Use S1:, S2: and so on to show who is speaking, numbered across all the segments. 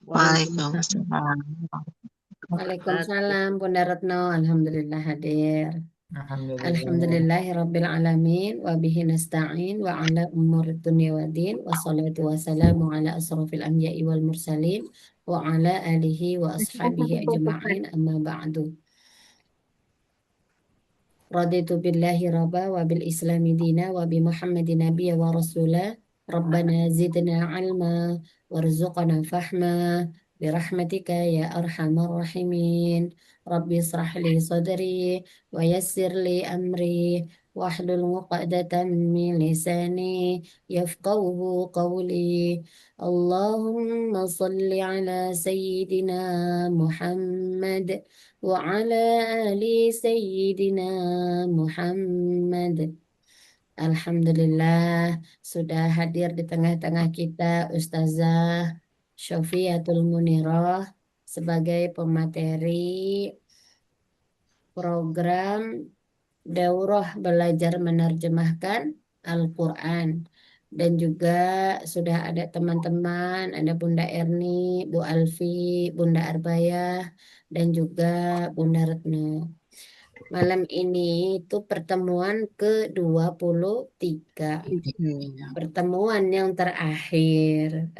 S1: Waalaikumsalam.
S2: Waalaikumsalam.
S1: Waalaikumsalam, Bunda Retno. Alhamdulillah hadir.
S2: Alhamdulillah.
S1: Alhamdulillahirabbil alamin wa bihi nasta'in wa ala umuri dunya waddin wassalatu wassalamu ala asrofil anbiya'i wal mursalin wa ala alihi wa ashabihi ajma'in amma ba'du. Raditu billahi rabba wa bil islami dina wa bi Muhammadin nabiyya wa rasula. Rabbana zidna ilma warzuqna fahma birahmatika ya arhamar rahimin. Rabbi israh li sadri wa yassir li amri wahlul 'uqdatam min lisani yafqahu qawli. Allahumma salli ala sayyidina Muhammad وعلى آل سيدنا Muhammad. Alhamdulillah sudah hadir di tengah-tengah kita Ustazah Syofiatul Munirah sebagai pemateri program Daurah Belajar Menerjemahkan Al-Quran. Dan juga sudah ada teman-teman, ada Bunda Erni, Bu Alfi, Bunda Arbayah, dan juga Bunda Retno. Malam ini itu pertemuan ke-23. Pertemuan yang terakhir.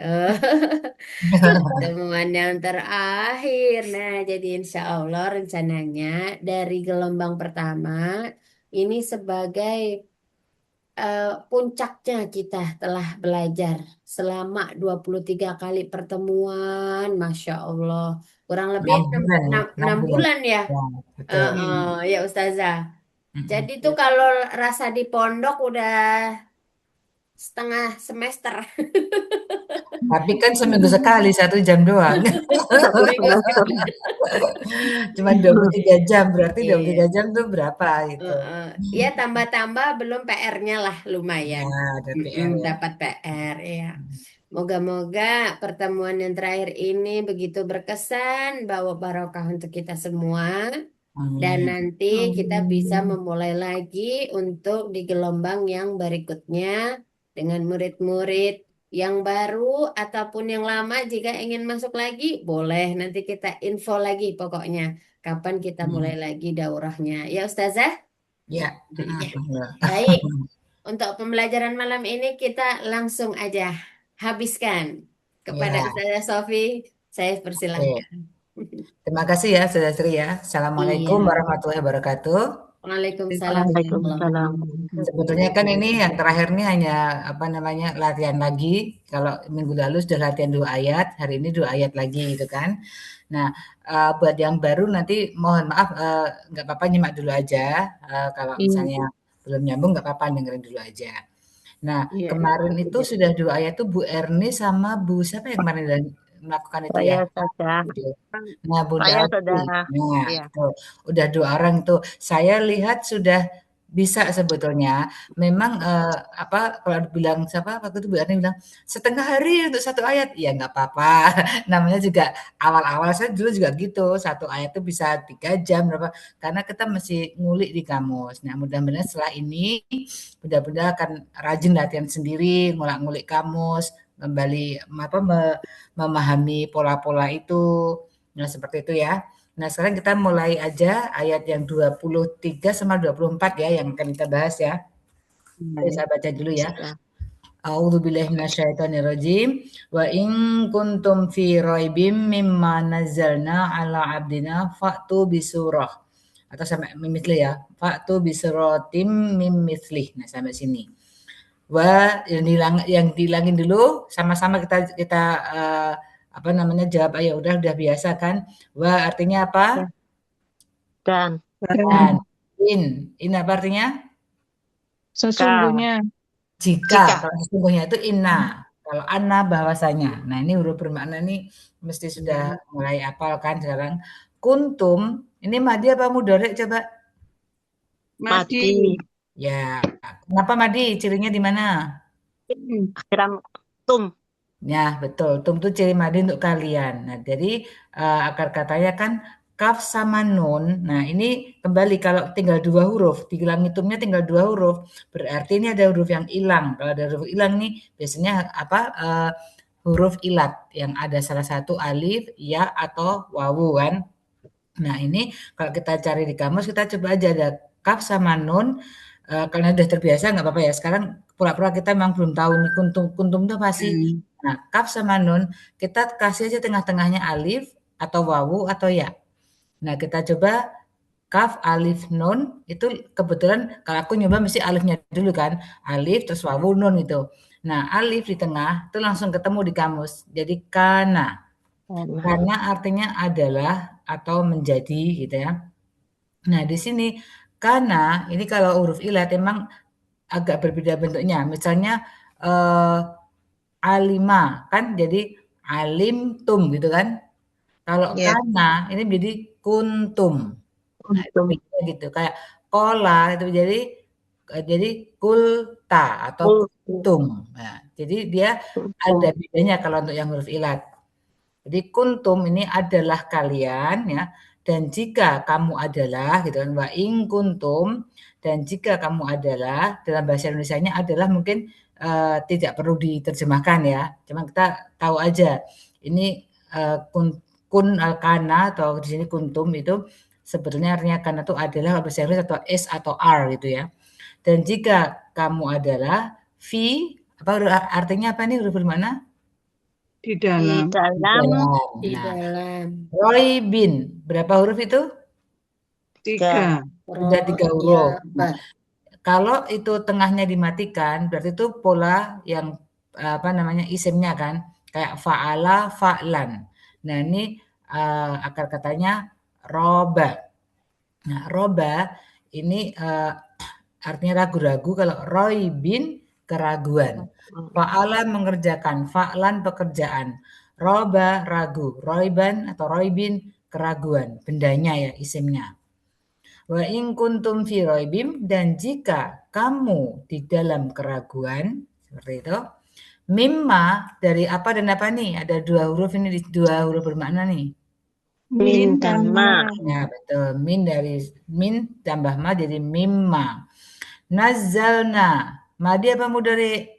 S1: Pertemuan yang terakhir. Nah, jadi insya Allah rencananya dari gelombang pertama ini sebagai puncaknya kita telah belajar selama 23 kali pertemuan, Masya Allah. Kurang lebih
S2: 6 bulan ya, 6
S1: 6
S2: bulan.
S1: bulan ya.
S2: Ya, betul.
S1: Ya Ustazah.
S2: Mm-mm.
S1: Jadi tuh kalau rasa di pondok udah setengah semester.
S2: Tapi kan seminggu sekali 1 jam doang.
S1: Seminggu sekali.
S2: Cuma 23 jam, berarti 23
S1: Iya.
S2: jam tuh berapa gitu.
S1: Ya tambah-tambah belum PR-nya lah lumayan.
S2: Ya, ada PR ya.
S1: Dapat PR ya. Moga-moga pertemuan yang terakhir ini begitu berkesan, bawa barokah untuk kita semua. Dan
S2: Amin.
S1: nanti kita bisa memulai lagi untuk di gelombang yang berikutnya dengan murid-murid yang baru ataupun yang lama. Jika ingin masuk lagi, boleh. Nanti kita info lagi pokoknya. Kapan kita mulai
S2: Mm.
S1: lagi daurahnya. Ya Ustazah?
S2: Ya.
S1: Iya.
S2: Mm-mm.
S1: Baik. Untuk pembelajaran malam ini kita langsung aja habiskan. Kepada
S2: Ya,
S1: Ustazah Sofi, saya
S2: oke.
S1: persilahkan.
S2: Terima kasih ya, Saudara Sri ya. Assalamualaikum
S1: Iya.
S2: warahmatullahi wabarakatuh.
S1: Waalaikumsalam warahmatullahi
S2: Sebetulnya
S1: wabarakatuh.
S2: sebetulnya kan ini yang terakhir ini hanya apa namanya latihan lagi. Kalau minggu lalu sudah latihan 2 ayat, hari ini 2 ayat lagi gitu kan. Nah, buat yang baru nanti mohon maaf nggak apa-apa nyimak dulu aja. Kalau misalnya belum nyambung nggak apa-apa dengerin dulu aja. Nah, kemarin itu sudah 2 ayat tuh Bu Erni sama Bu siapa yang kemarin melakukan itu ya?
S3: Saya saja.
S2: Video. Nah, Bunda
S3: Saya
S2: Alfi.
S3: sudah.
S2: Nah,
S3: Ya.
S2: itu udah 2 orang tuh. Saya lihat sudah bisa sebetulnya. Memang apa kalau bilang siapa waktu itu Bu Erni bilang 1/2 hari untuk 1 ayat. Ya nggak apa-apa. Namanya juga awal-awal saya dulu juga gitu. 1 ayat tuh bisa 3 jam berapa. Karena kita masih ngulik di kamus. Nah, mudah-mudahan setelah ini Bunda-bunda akan rajin latihan sendiri, ngulik-ngulik kamus, kembali apa memahami pola-pola itu. Nah, seperti itu ya. Nah, sekarang kita mulai aja ayat yang 23 sama 24 ya yang akan kita bahas ya. Jadi saya baca dulu ya. A'udzubillahi minasyaitonirrajim. Wa in kuntum fi raibim mimma nazzalna ala abdina fa'tu bisurah. Atau sampai mimithli ya. Fa'tu bisuratim mimithli. Nah, sampai sini. Wa yang dilangin dulu sama-sama kita apa namanya jawab ayo udah biasa kan. Wa artinya apa?
S3: Ya. Dan.
S2: Dan in apa artinya?
S4: Sesungguhnya.
S2: Jika. Kalau sesungguhnya itu inna. Kalau anna bahwasanya. Nah, ini huruf bermakna nih mesti sudah mulai hafal kan sekarang. Kuntum, ini madi apa mudhari coba?
S4: Madi.
S2: Ya. Kenapa madi? Cirinya di mana?
S3: Akhiran tum.
S2: Ya, betul. Tum itu ciri madi untuk kalian. Nah, jadi akar katanya kan kaf sama nun. Nah, ini kembali kalau tinggal 2 huruf, dibilang tumnya tinggal 2 huruf, berarti ini ada huruf yang hilang. Kalau ada huruf hilang nih, biasanya apa huruf ilat yang ada salah satu alif, ya, atau wawu kan. Nah ini kalau kita cari di kamus kita coba aja ada kaf sama nun, karena udah terbiasa nggak apa-apa ya. Sekarang pura-pura kita memang belum tahu nih kuntum itu apa sih.
S4: Hmm.
S2: Nah kaf sama nun kita kasih aja tengah-tengahnya alif atau wawu atau ya. Nah kita coba kaf, alif, nun itu kebetulan kalau aku nyoba mesti alifnya dulu kan. Alif terus wawu nun itu. Nah alif di tengah itu langsung ketemu di kamus. Jadi kana.
S3: Karena
S2: Karena artinya adalah atau menjadi gitu ya. Nah, di sini kana ini kalau huruf ilat emang agak berbeda bentuknya. Misalnya alima kan jadi alimtum gitu kan. Kalau
S3: ya
S2: kana ini menjadi kuntum. Nah, itu
S3: kuntum
S2: bedanya gitu. Kayak kola itu jadi kulta atau
S3: kultum
S2: kuntum. Nah, jadi dia ada bedanya kalau untuk yang huruf ilat. Jadi kuntum ini adalah kalian ya. Dan jika kamu adalah gitu kan wa in kuntum dan jika kamu adalah dalam bahasa Indonesianya adalah mungkin tidak perlu diterjemahkan ya. Cuma kita tahu aja ini kana atau di sini kuntum itu sebetulnya artinya kana itu adalah bahasa Inggris atau is atau are gitu ya. Dan jika kamu adalah fi apa artinya apa nih huruf mana?
S4: Di
S3: di
S4: dalam
S2: Di
S3: dalam
S2: dalam.
S1: Di
S2: Nah,
S1: dalam
S2: Roy bin. Berapa huruf itu?
S4: tiga.
S2: Sudah 3
S1: ya
S2: huruf. Nah,
S1: ba.
S2: kalau itu tengahnya dimatikan, berarti itu pola yang apa namanya isimnya kan, kayak fa'ala, fa'lan. Nah, ini akar katanya roba. Nah, roba ini artinya ragu-ragu. Kalau Roy bin keraguan. Fa'ala mengerjakan, fa'lan pekerjaan. Roba ragu, roiban atau roibin keraguan, bendanya ya isimnya. Wa in kuntum fi roibim dan jika kamu di dalam keraguan seperti itu. Mimma dari apa dan apa nih? Ada dua huruf ini dua huruf bermakna nih.
S3: min
S4: Min
S3: dan
S4: dan
S3: ma
S4: ma.
S2: Ya betul. Min dari min tambah ma jadi mimma. Nazzalna. Madi apa mudhari?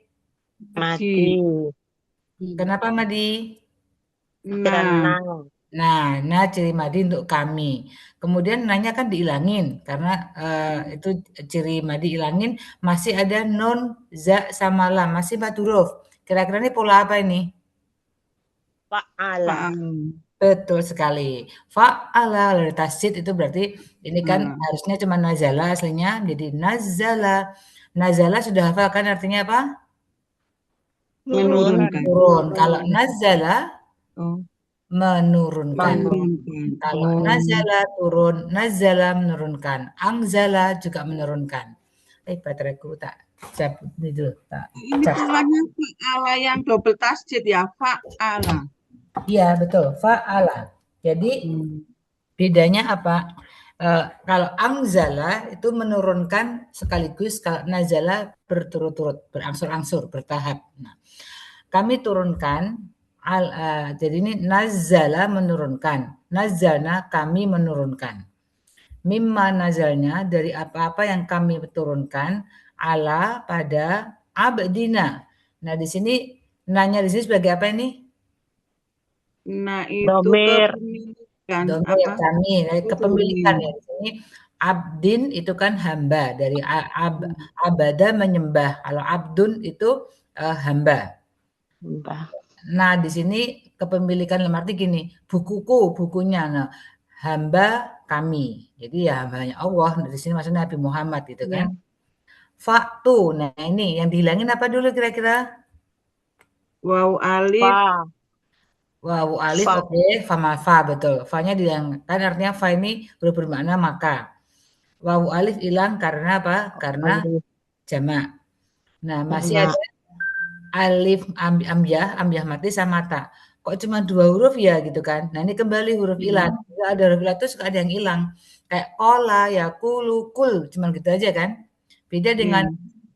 S3: mati
S2: Kenapa Madi?
S4: Nah,
S3: karena
S2: Nah ciri Madi untuk kami. Kemudian nanya kan diilangin karena itu ciri Madi ilangin masih ada nun, za sama lam masih 4 huruf. Kira-kira ini pola apa ini?
S3: fa'ala
S4: faal.
S2: Betul sekali. Fa'ala dari tasjid itu berarti ini kan
S4: Nah,
S2: harusnya cuma nazala aslinya jadi nazala. Nazala sudah hafal kan artinya apa?
S3: turun
S4: menurunkan.
S2: Turun. Kalau
S1: Turun.
S2: nazala
S4: Oh,
S2: menurunkan.
S4: menurunkan.
S2: Kalau
S4: Oh,
S2: nazala turun, nazala menurunkan, angzala juga menurunkan. Bateraiku tak cabut itu tak
S4: ini
S2: cas.
S4: polanya faala yang double tasjid ya, faala.
S2: Iya betul, fa'ala. Jadi bedanya apa? Kalau angzala itu menurunkan sekaligus, kalau nazala berturut-turut, berangsur-angsur, bertahap. Nah, kami turunkan jadi ini nazala menurunkan, nazalna kami menurunkan. Mimma nazalnya dari apa-apa yang kami turunkan ala pada abdina. Nah, di sini nanya di sini sebagai apa ini?
S4: Nah, itu
S3: domir
S4: kepemilikan
S2: Domir
S4: apa?
S2: kami dari
S4: Itu
S2: kepemilikan
S4: domir.
S2: ya di sini abdin itu kan hamba dari abada menyembah. Kalau abdun itu hamba.
S3: mbah
S2: Nah, di sini kepemilikan dalam arti gini, bukuku, bukunya. Nah, hamba kami. Jadi ya hambanya Allah. Di sini maksudnya Nabi Muhammad gitu
S3: ya
S2: kan. Faktu. Nah, ini yang dihilangin apa dulu kira-kira?
S4: Waw alif.
S3: fa
S2: Wawu alif
S3: fa
S2: oke, fama fa betul. Fa-nya dihilangkan artinya fa ini udah bermakna maka. Wawu alif hilang karena apa? Karena
S3: alif
S2: jamak. Nah, masih
S3: sama
S2: ada alif ambyah mati sama ta. Kok cuma 2 huruf ya gitu kan. Nah, ini kembali huruf ilat. Ada huruf ilat tuh suka ada yang hilang. Kayak kola, ya kulu, kul, cuman gitu aja kan. Beda dengan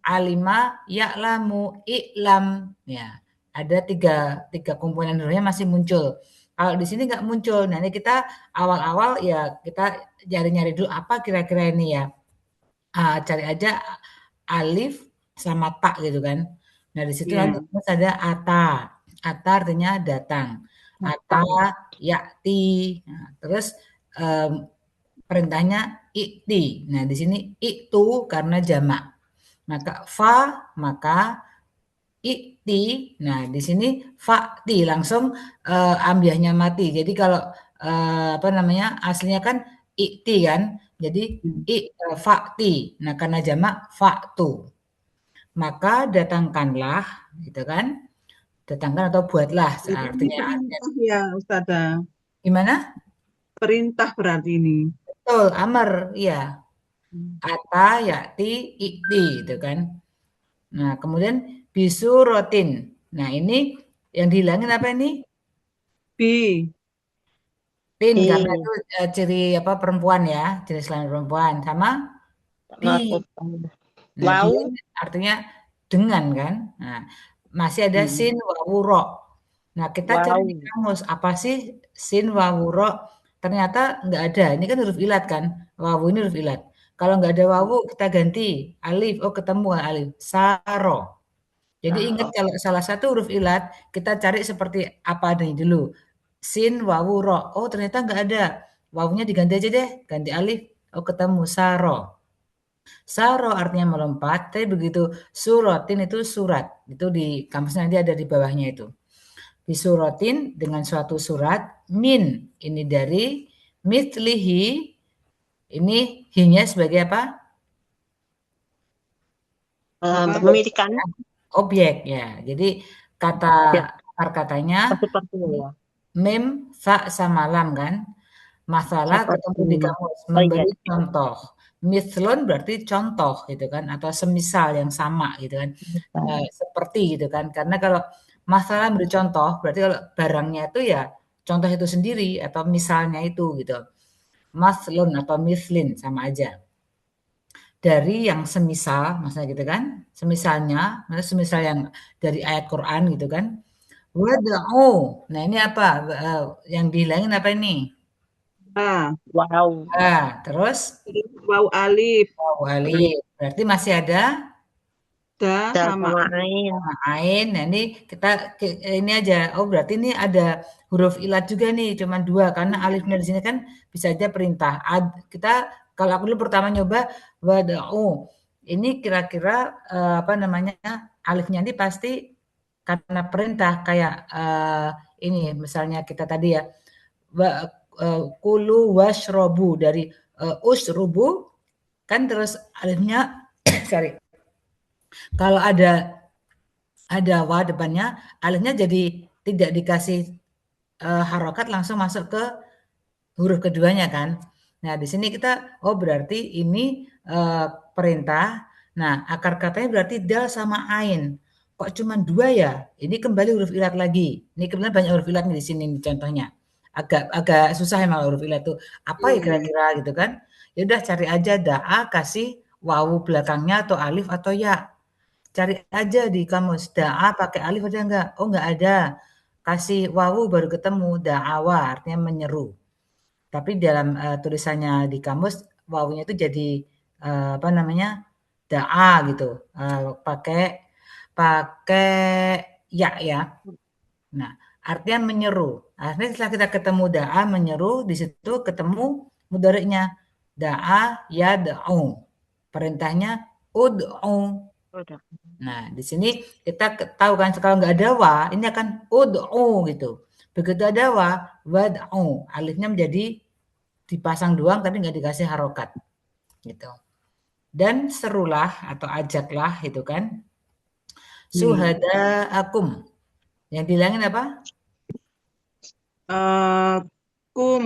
S2: alima, ya'lamu, i'lam. Ya, ada tiga komponen hurufnya masih muncul. Kalau di sini nggak muncul. Nah, ini kita awal-awal ya kita nyari-nyari dulu apa kira-kira ini ya. Cari aja alif sama ta gitu kan. Nah, di situ nanti ada ata. Ata artinya datang. Ata, ya'ti. Nah, terus perintahnya i'ti. Nah, di sini itu karena jamak. Maka i'ti. Nah, di sini fa'ti langsung ambiahnya mati. Jadi kalau apa namanya? Aslinya kan i'ti kan. Jadi fa'ti. Nah, karena jamak fa'tu. Maka datangkanlah gitu kan. Datangkan atau buatlah
S4: Ini
S2: artinya
S4: perintah ya, Ustazah.
S2: gimana?
S4: Perintah berarti ini.
S2: Betul, amar, iya. Ata, ya'ti, i'ti gitu kan. Nah, kemudian bisurotin. Nah, ini yang dihilangin apa ini?
S4: B.
S2: Tin,
S3: B.
S2: karena itu ciri apa perempuan ya, jenis kelamin perempuan. Sama di.
S3: Melakukan.
S2: Nah,
S3: Wow.
S2: dia artinya dengan kan. Nah, masih ada
S4: Hmm.
S2: sin, wawu, ro. Nah, kita cari
S3: Wow.
S2: di kamus, apa sih sin, wawu, ro? Ternyata nggak ada. Ini kan huruf ilat kan. Wawu ini huruf ilat. Kalau nggak ada wawu, kita ganti alif. Oh, ketemu alif. Saro. Jadi ingat kalau salah satu huruf ilat, kita cari seperti apa adanya dulu. Sin, wawu, ro. Oh, ternyata nggak ada. Wawunya diganti aja deh. Ganti alif. Oh, ketemu saro. Saro artinya melompat, tapi begitu surotin itu surat. Itu di kamus nanti ada di bawahnya itu. Disurotin dengan suatu surat, min. Ini dari mitlihi. Ini hinya sebagai apa?
S3: Memilikan
S2: Objek ya. Jadi kata
S3: ya,
S2: akar katanya
S3: seperti ya.
S2: mem, fa sama lam kan. Masalah ketemu di
S3: Seperti.
S2: kamus
S3: Oh iya.
S2: memberi contoh. Mithlon berarti contoh gitu kan atau semisal yang sama gitu kan. Seperti gitu kan. Karena kalau masalah memberi contoh berarti kalau barangnya itu ya contoh itu sendiri atau misalnya itu gitu. Mathlon atau mithlin sama aja. Dari yang semisal, maksudnya gitu kan. Semisalnya, maksudnya semisal yang dari ayat Quran gitu kan. Wada'u. Nah, ini apa? Yang dihilangin apa ini?
S4: A.
S3: Wow.
S2: Terus
S4: Waw alif.
S2: wawu alif. Berarti masih ada
S4: Da
S3: Da
S4: sama
S3: sama
S4: A.
S3: ain.
S2: ain. Nah, ini kita ini aja. Oh, berarti ini ada huruf ilat juga nih, cuma 2 karena alifnya di sini kan bisa aja perintah. Kita kalau aku dulu pertama nyoba wada'u. Ini kira-kira apa namanya? Alifnya ini pasti karena perintah kayak ini misalnya kita tadi ya kulu washrobu dari usrubu kan terus alifnya sorry kalau ada wa depannya alifnya jadi tidak dikasih harokat langsung masuk ke huruf keduanya kan. Nah di sini kita oh berarti ini perintah. Nah akar katanya berarti dal sama ain. Kok cuma 2 ya? Ini kembali huruf ilat lagi. Ini kebetulan banyak huruf ilat nih di sini nih contohnya. Agak susah emang huruf ilat tuh. Apa ya kira-kira gitu kan? Ya udah cari aja da'a kasih wawu belakangnya atau alif atau ya. Cari aja di kamus da'a pakai alif ada enggak? Oh enggak ada. Kasih wawu baru ketemu da'awa artinya menyeru. Tapi dalam tulisannya di kamus wawunya itu jadi apa namanya? Da'a gitu. Pakai ya. Nah, artinya menyeru. Artinya setelah kita ketemu da'a menyeru, di situ ketemu mudhari'nya. Da'a ya da'u. Perintahnya ud'u.
S3: Udah.
S2: Nah, di sini kita tahu kan kalau nggak ada wa, ini akan ud'u gitu. Begitu ada wa, wad'u. Alifnya menjadi dipasang doang tapi nggak dikasih harokat gitu. Dan serulah atau ajaklah itu kan. Suhada akum. Yang dihilangin apa?
S4: Kum.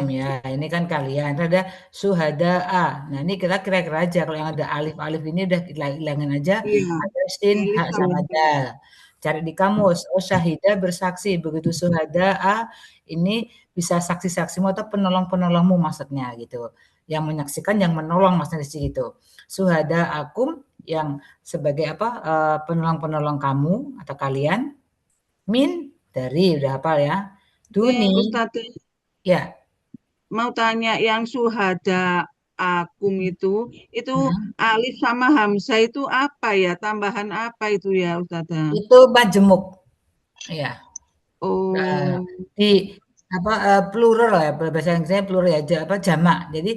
S2: Ya, ini kan kalian. Terus ada suhada'a. Nah, ini kita kira-kira aja kalau yang ada alif-alif ini udah hilangin aja.
S4: Iya.
S2: Ada sin,
S4: Alif
S2: ha sama dal. Cari di kamus. Oh, syahida bersaksi. Begitu suhada'a ini bisa saksi-saksimu atau penolong-penolongmu maksudnya gitu. Yang menyaksikan, yang menolong maksudnya di situ. Suhada'akum yang sebagai apa? Penolong-penolong kamu atau kalian. Min dari udah hafal ya. Duni
S4: Ustazah,
S2: ya.
S4: mau tanya yang suhada akum itu alif sama hamzah itu apa ya? Tambahan apa itu ya, Ustazah?
S2: Itu majemuk. Iya. Nah,
S4: Oh,
S2: di apa plural ya bahasa Inggrisnya plural ya jamak. Jadi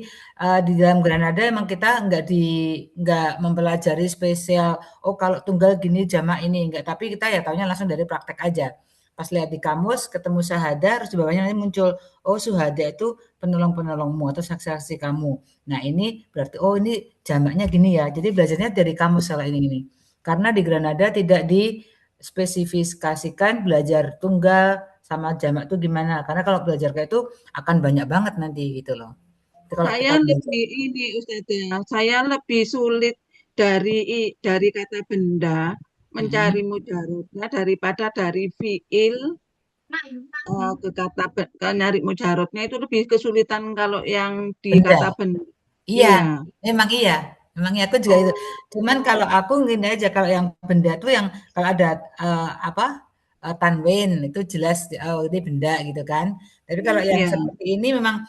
S2: di dalam Granada emang kita nggak mempelajari spesial. Oh kalau tunggal gini jamak ini enggak. Tapi kita ya taunya langsung dari praktek aja. Pas lihat di kamus ketemu syahada, terus di bawahnya nanti muncul oh syuhada itu penolong-penolongmu atau saksi-saksi kamu. Nah ini berarti oh ini jamaknya gini ya. Jadi belajarnya dari kamus salah ini. Karena di Granada tidak dispesifikasikan belajar tunggal sama jamak itu gimana, karena kalau belajar kayak itu akan banyak banget nanti gitu loh. Itu kalau
S4: saya
S2: kita belajar.
S4: lebih ini Ustazah, saya lebih sulit dari kata benda mencari
S2: Mhm.
S4: mujarotnya daripada dari fiil ke kata nyari mujarotnya itu lebih kesulitan kalau yang di
S2: Benda.
S4: kata benda.
S2: Iya,
S4: Iya.
S2: memang iya. Memang iya, aku juga itu.
S4: Oh,
S2: Cuman kalau aku gini aja, kalau yang benda tuh yang kalau ada apa tanwin itu jelas oh ini benda gitu kan. Tapi kalau yang
S4: iya.
S2: seperti ini memang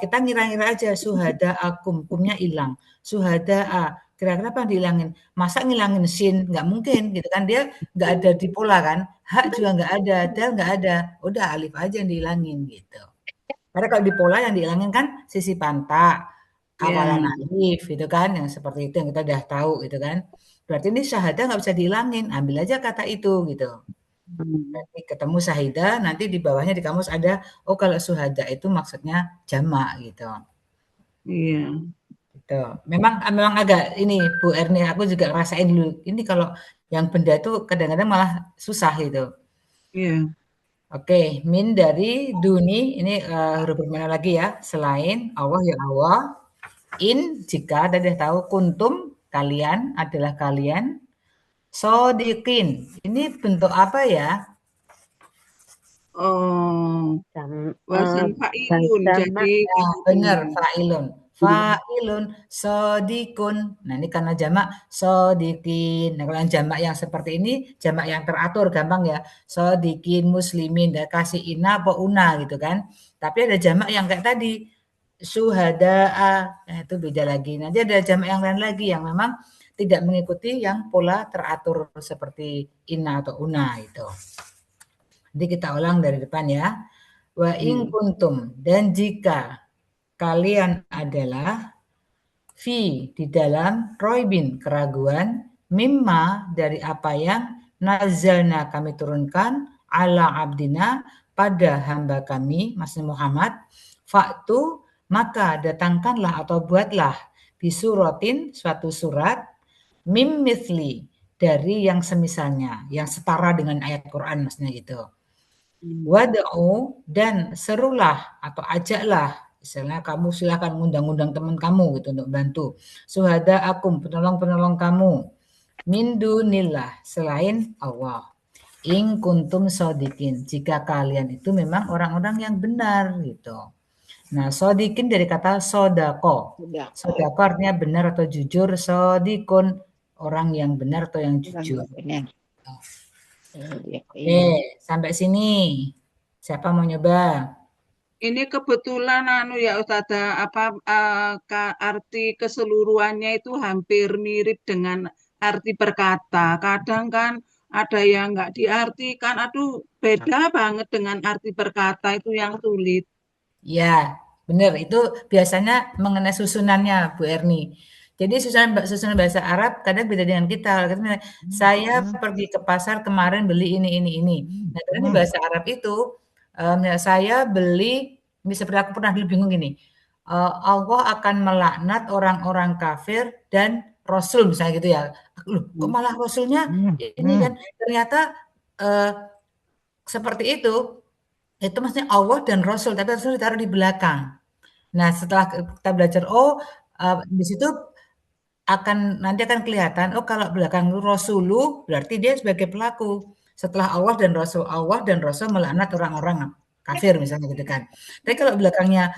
S2: kita ngira-ngira aja suhada akum, kumnya hilang. Suhada a, kira-kira apa yang dihilangin? Masa ngilangin sin? Nggak mungkin gitu kan. Dia nggak ada di pola kan. Hak juga nggak ada, dal nggak ada. Udah alif aja yang dihilangin gitu. Karena kalau di pola yang dihilangin kan sisi pantak, awalan
S4: Iya.
S2: alif gitu kan, yang seperti itu yang kita udah tahu gitu kan. Berarti ini syahada nggak bisa dihilangin, ambil aja kata itu gitu.
S4: Hmm,
S2: Nanti ketemu sahida, nanti di bawahnya di kamus ada, oh kalau syuhada itu maksudnya jamak gitu.
S4: iya.
S2: Gitu. Memang agak ini Bu Erni, aku juga rasain dulu. Ini kalau yang benda itu kadang-kadang malah susah gitu.
S4: Iya.
S2: Oke, min dari duni, ini huruf bermana lagi ya, selain Allah ya Allah. In jika tadi tahu kuntum kalian adalah kalian sodikin. Ini bentuk apa ya?
S4: Oh,
S3: Jam,
S4: wasan fa'ilun.
S3: jamak
S4: Jadi
S2: Nah, benar
S4: itu.
S2: fa'ilun. Fa'ilun sodikun. Nah, ini karena jamak sodikin. Nah, kalau yang jamak yang seperti ini, jamak yang teratur gampang ya. Sodikin muslimin dan kasih ina apa una gitu kan. Tapi ada jamak yang kayak tadi syuhada'a. Nah, itu beda lagi. Nanti ada jamak yang lain lagi yang memang tidak mengikuti yang pola teratur seperti ina atau una itu. Jadi kita ulang dari depan ya. Wa in
S4: Iya.
S2: kuntum dan jika kalian adalah fi di dalam roibin keraguan mimma dari apa yang nazalna kami turunkan ala abdina pada hamba kami Mas Muhammad faktu maka datangkanlah atau buatlah bisuratin suatu surat mim mithli dari yang semisalnya yang setara dengan ayat Quran maksudnya gitu.
S4: Hmm.
S2: Wad'u dan serulah atau ajaklah, misalnya kamu silakan ngundang-undang teman kamu gitu untuk bantu. Suhada akum, penolong-penolong kamu. Min dunillah, selain Allah. In kuntum sodikin, jika kalian itu memang orang-orang yang benar gitu. Nah, sodikin dari kata sodako.
S3: udah
S2: Sodako artinya benar atau jujur, sodikun orang yang benar atau yang
S3: kurang
S2: jujur.
S3: benar. Dia
S2: Oke,
S3: ini.
S2: sampai sini. Siapa mau nyoba?
S4: Ini kebetulan anu ya Ustazah, apa arti keseluruhannya itu hampir mirip dengan arti berkata. Kadang kan ada yang nggak diartikan, aduh beda banget dengan arti berkata itu yang sulit.
S2: Ya, benar. Itu biasanya mengenai susunannya, Bu Erni. Jadi susunan bahasa Arab kadang beda dengan kita. Katanya, saya pergi ke pasar kemarin beli ini. Nah, ternyata bahasa Arab itu, ya, saya beli, ini seperti aku pernah dulu bingung gini, Allah akan melaknat orang-orang kafir dan Rasul misalnya gitu ya. Loh, kok malah Rasulnya ini kan ternyata eh, seperti itu maksudnya Allah dan Rasul, tapi Rasul ditaruh di belakang. Nah, setelah kita belajar, oh, di situ nanti akan kelihatan, oh kalau belakang Rasulu berarti dia sebagai pelaku. Setelah Allah dan Rasul melaknat orang-orang kafir misalnya gitu kan. Tapi kalau belakangnya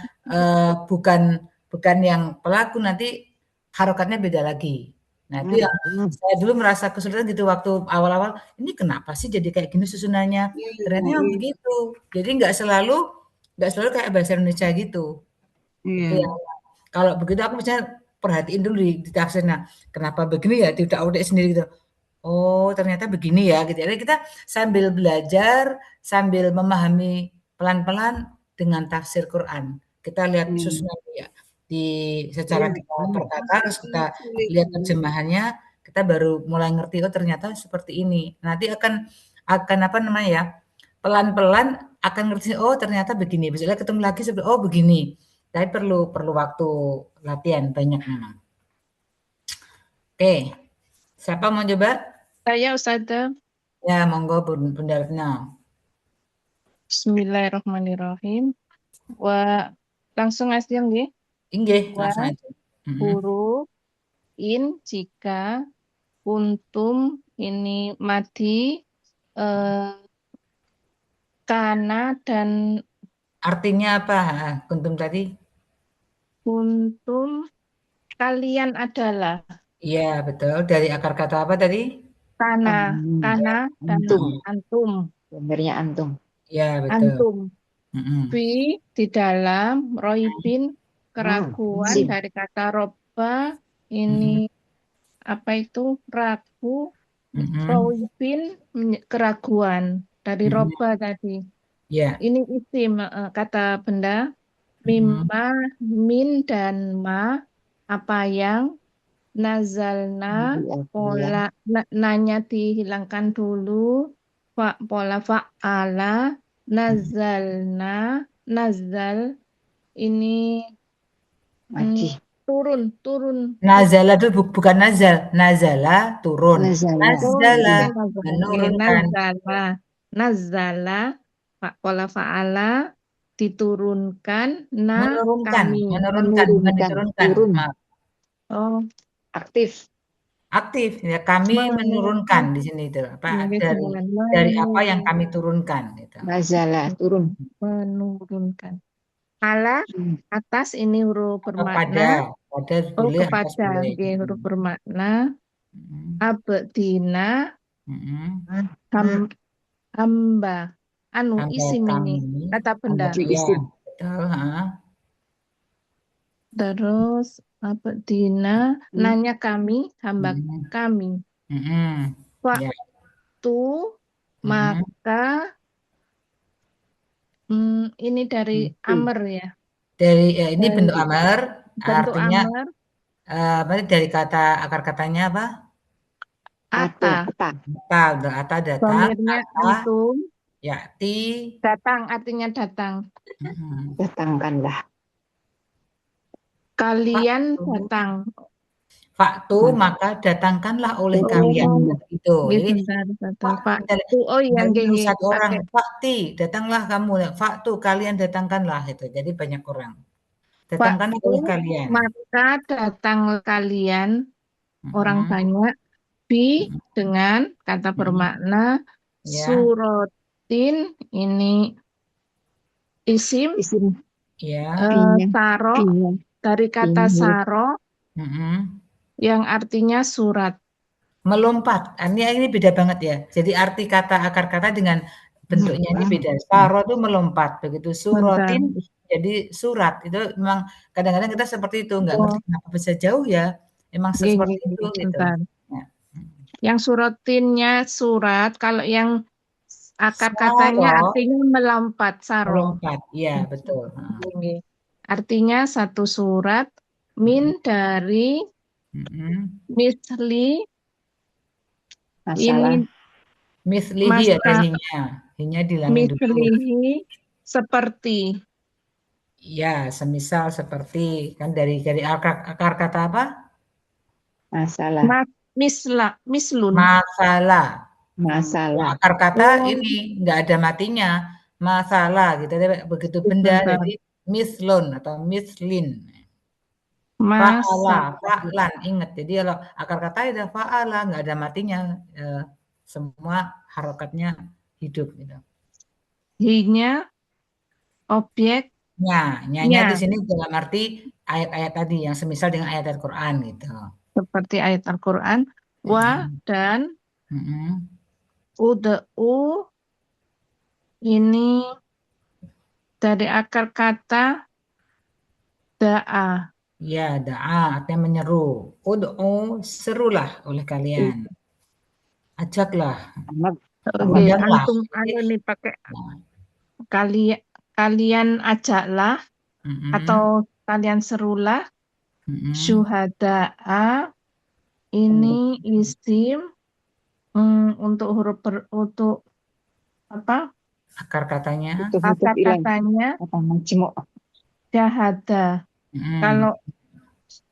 S2: bukan bukan yang pelaku nanti harokatnya beda lagi. Nah, itu yang saya dulu merasa kesulitan gitu waktu awal-awal, ini kenapa sih jadi kayak gini susunannya? Ternyata
S4: Iya,
S2: memang begitu. Jadi nggak selalu kayak bahasa Indonesia gitu. Itu
S4: iya.
S2: yang kalau begitu aku misalnya perhatiin dulu di tafsirnya, kenapa begini ya, tidak udah sendiri gitu. Oh, ternyata begini ya, gitu. Jadi kita sambil belajar, sambil memahami pelan-pelan dengan tafsir Quran. Kita lihat
S4: Hmm.
S2: susunan ya, di secara
S4: Iya,
S2: kita
S4: iya.
S2: berkata,
S4: Masih
S2: terus kita
S4: sulit.
S2: lihat terjemahannya, kita baru mulai ngerti, oh ternyata seperti ini. Nanti akan apa namanya ya, pelan-pelan akan ngerti, oh ternyata begini. Misalnya ketemu lagi, oh begini. Tapi perlu waktu latihan banyak memang. Oke, siapa mau coba?
S3: Saya Ustazah.
S2: Ya, monggo Bunda Retno.
S3: Bismillahirrahmanirrahim. Wa langsung aja nggih.
S2: Inggih,
S3: Wa
S2: langsung aja. Mhm.
S3: huruf in jika kuntum ini mati eh, kana dan
S2: Artinya apa? Kuntum tadi?
S3: kuntum kalian adalah
S2: Iya, betul. Dari akar kata apa tadi?
S3: kana
S2: Ya,
S3: kana dan
S5: Antum.
S3: antum
S5: Gambarnya antum.
S2: ya betul.
S3: antum
S2: Mhm.
S3: fi di dalam roibin keraguan
S5: Sim.
S3: dari kata roba ini
S2: Mhm.
S3: apa itu ragu
S2: Mhm.
S3: roibin keraguan dari
S2: Mhm.
S3: roba tadi
S2: Ya.
S3: ini isim kata benda
S2: Mhm.
S3: mimma min dan ma apa yang nazalna
S5: Di apa ya?
S3: pola nanya dihilangkan dulu pola fa'ala
S2: Mhm.
S3: nazalna nazal ini
S5: Mati.
S3: turun turun
S2: Nazala itu bukan nazal. Nazala turun.
S5: Nazala.
S3: oh
S2: Nazala
S3: iya
S5: Turun.
S3: nazala Nggih,
S2: menurunkan.
S3: nazala nazala pola fa'ala diturunkan
S2: Menurunkan,
S3: kami
S2: menurunkan bukan
S5: Menurunkan.
S2: diturunkan.
S5: Turun.
S2: Maaf.
S3: oh
S5: Aktif.
S2: Aktif ya, kami menurunkan di sini itu apa dari apa yang kami turunkan gitu.
S5: Nazala. Turun.
S3: menurunkan ala
S5: Hmm.
S3: atas ini huruf
S2: Atau
S3: bermakna
S2: pada
S3: oh
S2: boleh, atas
S3: kepada
S2: boleh.
S3: nggih, huruf bermakna
S2: Mhm.
S3: abdina
S2: Mhm.
S3: ham, hamba anu
S2: Hamba
S3: isim ini
S2: kami,
S3: kata benda
S2: hamba
S5: Itu
S2: ya
S5: isim.
S2: betul, heeh.
S3: terus abdina nanya kami hamba
S2: Mhm.
S3: kami
S2: Mhm. Ya.
S3: waktu
S2: Mhm.
S3: maka ini dari
S5: Itu.
S3: amr ya
S2: Dari ini bentuk
S3: dari
S2: amar,
S3: bentuk
S2: artinya
S3: amr
S2: apa dari kata akar katanya apa?
S3: ata
S5: Ata.
S2: Ata, udah ata datang,
S3: domirnya
S2: ata,
S3: antum
S2: yati.
S3: datang artinya datang
S2: Mhm.
S5: Datangkanlah.
S3: kalian
S2: Faktu,
S3: datang
S2: faktu
S5: Nah,
S2: maka datangkanlah oleh kalian.
S3: oh
S2: Itu.
S3: nggih
S2: Jadi
S3: bentar bentar
S2: Pak,
S3: Pak
S2: misalnya
S3: oh iya
S2: nggak
S3: nggih
S2: nyuruh
S3: nggih
S2: satu orang,
S3: pakai
S2: fakti, datanglah kamu, faktu kalian datangkanlah itu. Jadi banyak orang. Datangkanlah
S3: waktu
S2: oleh kalian.
S3: maka datang kalian orang
S2: Mhm.
S3: banyak bi
S2: Mhm.
S3: dengan kata
S2: Mhm.
S3: bermakna
S2: Ya,
S3: surotin ini isim
S5: isim
S2: ya.
S5: binya.
S3: saro
S5: Binya.
S3: dari kata
S5: Binya.
S3: saro
S2: Mhm.
S3: yang artinya surat
S2: Melompat. Ini beda banget ya. Jadi arti kata akar kata dengan bentuknya ini beda. Saro itu melompat, begitu
S3: bentar
S2: surotin jadi surat. Itu memang kadang-kadang kita seperti itu, nggak ngerti
S3: oh
S2: kenapa bisa jauh ya. Emang
S3: nggih,
S2: seperti
S3: nggih,
S2: itu
S3: nggih,
S2: gitu.
S3: bentar
S2: Ya.
S3: yang surotinnya surat kalau yang akar katanya
S2: Saro
S3: artinya melompat saro
S2: melompat. Iya, betul. Heeh.
S3: Nggih. Artinya satu surat min
S2: Mhm.
S3: dari
S2: Mhm.
S3: misli ini
S5: Masalah.
S2: Mislihi ada
S3: masa
S2: hinya. Hinya dihilangin dulu.
S3: mislihi seperti
S2: Iya, semisal seperti kan dari akar kata apa?
S5: Masalah.
S3: mas mislun
S2: Masalah.
S5: Masalah.
S2: Akar kata
S3: oh
S2: ini nggak ada matinya. Masalah gitu. Tapi begitu benda
S3: bentar
S2: jadi mislun atau mislin.
S3: masa
S2: Fa'ala, fa'lan, ingat. Jadi kalau akar kata itu fa'ala, nggak ada matinya. Semua harokatnya hidup gitu.
S3: hinya objeknya
S2: Nyanya di sini dalam arti ayat-ayat tadi yang semisal dengan ayat Al-Qur'an gitu.
S3: seperti ayat Al-Quran wa
S2: Mhm.
S3: dan
S2: Mhm.
S3: ud'u ini dari akar kata da'a
S2: Ya, da'a artinya menyeru. Ud'u, serulah oleh kalian. Ajaklah,
S5: Anak
S3: Oke,
S2: undanglah.
S3: antum anu nih pakai
S2: Nah,
S3: kalian kalian ajaklah atau
S2: mm-mm,
S3: kalian serulah
S2: mm-mm.
S3: syuhada'a ini isim untuk untuk apa?
S2: Akar katanya.
S5: Butuh-butuh
S3: Akar
S5: ilang.
S3: katanya
S5: Apa majmuk?
S3: syahada.
S2: Mm-mm.
S3: Kalau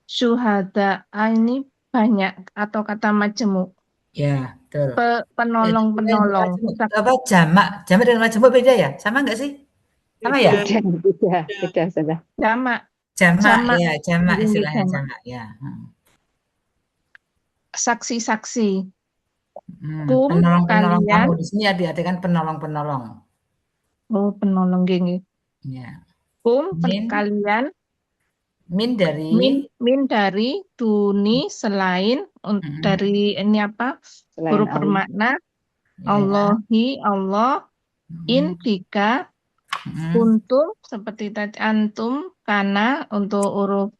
S3: syuhada'a ini banyak atau kata majemuk.
S2: Ya, betul.
S3: Penolong-penolong.
S2: Apa jamak dengan majemuk beda ya? Sama nggak sih? Sama ya?
S4: Beda.
S5: Beda sudah.
S3: Jamak.
S2: Jamak
S3: Jamak.
S2: ya, jamak
S3: Ini
S2: istilahnya
S3: jamak.
S2: jamak ya.
S3: Saksi-saksi. Kum
S2: Penolong-penolong kamu
S3: kalian.
S2: di sini artikan penolong-penolong.
S3: Oh, penolong gini.
S2: Ya.
S3: Kum
S2: Min
S3: kalian.
S2: dari
S3: Min dari duni selain
S2: mm,
S3: dari ini apa?
S5: Selain
S3: Huruf
S5: Allah.
S3: bermakna
S2: ya.
S3: Allahi Allah in jika
S2: Mm,
S3: kuntum seperti tadi antum karena untuk huruf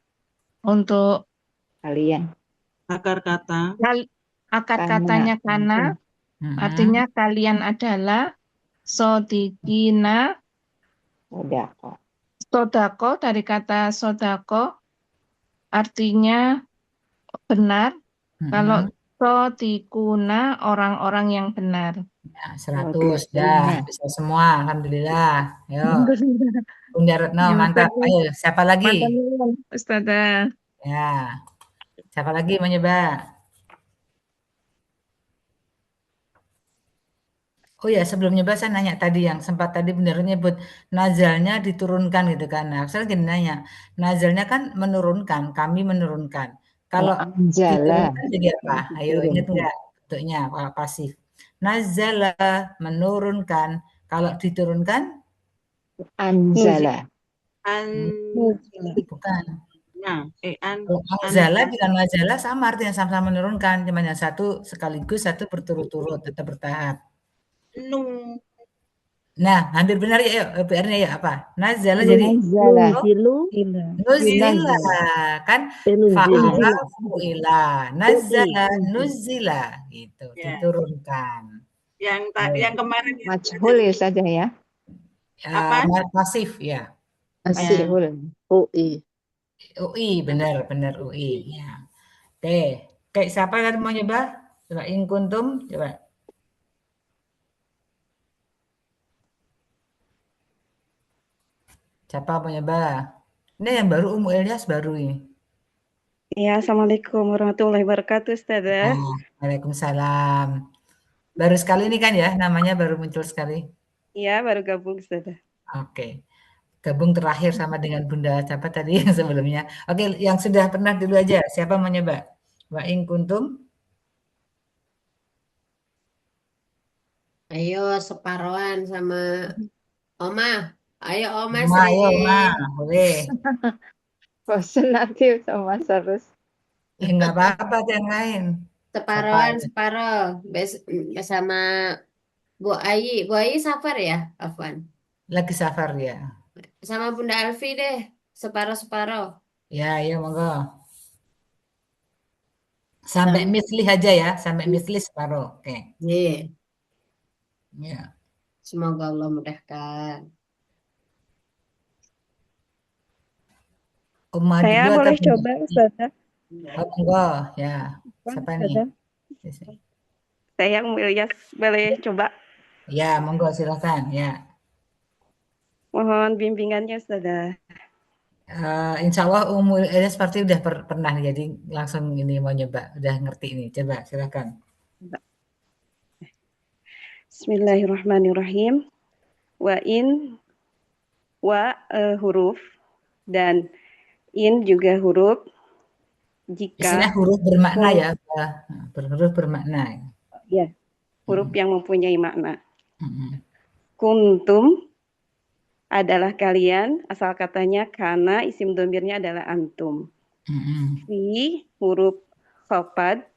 S3: untuk
S5: Kalian.
S4: Akar kata.
S3: akar
S5: Karena
S3: katanya karena artinya kalian adalah sodikina
S5: udah kok.
S3: sodako dari kata sodako artinya benar. Kalau sodikuna orang-orang yang benar.
S2: Ya, 100 dah bisa semua, alhamdulillah. Yo, Bunda Retno
S3: Ya,
S2: mantap. Ayo, siapa lagi?
S3: Mantap, Ustazah.
S2: Ya, siapa lagi mau nyoba? Oh ya, sebelum nyoba saya nanya tadi yang sempat tadi benar nyebut nazalnya diturunkan gitu kan. Nah, saya gini nanya, nazalnya kan menurunkan, kami menurunkan. Kalau
S5: Anjala.
S2: diturunkan jadi apa? Ayo ingat nggak bentuknya kalau pasif? Nazala menurunkan. Kalau diturunkan
S5: Anjala.
S4: An
S2: bukan.
S4: nah,
S2: Kalau anzala dengan nazala sama artinya sama-sama menurunkan, cuma yang satu sekaligus, satu berturut-turut, tetap bertahap.
S4: nu
S2: Nah, hampir benar ya, yuk, PR-nya ya apa? Nazala jadi
S5: Anjala.
S2: nuzila, kan? Fa'ala
S6: Nuzila.
S2: fu'ila, nazala nuzila, gitu,
S4: Ya.
S2: diturunkan.
S4: yang kemarin
S5: Majhul ya saja ya.
S4: Apa?
S2: Pasif ya.
S6: Asih.
S5: Majhul.
S6: UI.
S2: UI, benar UI. Ya. Oke, kayak siapa yang mau nyoba? Coba in kuntum, coba. Siapa mau nyoba? Ini yang baru Umu Ilyas baru ini.
S7: Ya, Assalamualaikum warahmatullahi wabarakatuh, Ustazah.
S2: Waalaikumsalam. Baru sekali ini kan ya, namanya baru muncul sekali.
S7: Iya, baru gabung, Ustazah.
S2: Oke. Gabung terakhir sama dengan Bunda siapa tadi yang sebelumnya. Oke, yang sudah pernah dulu aja. Siapa mau nyoba? Wa in kuntum.
S1: Ayo separohan sama Oma. Ayo Oma
S2: Oma,
S1: Sri.
S2: ayo Oma, boleh.
S5: Bosan nanti sama terus.
S2: Ya nggak apa-apa yang lain.
S1: Separohan,
S2: Siapa?
S1: separoh. Bersama Bu Ayi. Bu Ayi safar ya, Afwan?
S2: Lagi safar ya.
S1: Sama Bunda Alfi deh. Separoh-separoh.
S2: Ya, ayo monggo. Sampai misli aja ya, sampai misli separuh. Oke.
S1: Iya.
S2: Ya.
S1: Semoga Allah mudahkan.
S2: Oma
S7: Saya
S2: dulu
S7: boleh
S2: atau
S7: coba, Ustazah?
S2: Oh, monggo, ya. Siapa nih?
S7: Ustazah? Saya Umu Ilyas, boleh coba?
S2: Ya, monggo silakan. Ya.
S7: Mohon bimbingannya, Ustazah.
S2: Insya Allah umur ini seperti udah pernah jadi langsung ini mau nyoba, udah ngerti ini. Coba silakan.
S7: Bismillahirrahmanirrahim. Huruf dan in juga huruf.
S2: Istilah
S7: Jika
S2: huruf bermakna ya, huruf bermakna.
S7: ya, huruf yang mempunyai makna.
S2: Mm-mm.
S7: Kuntum adalah kalian, asal katanya karena isim domirnya adalah antum.
S2: Mm-mm.
S7: Fi huruf khafad,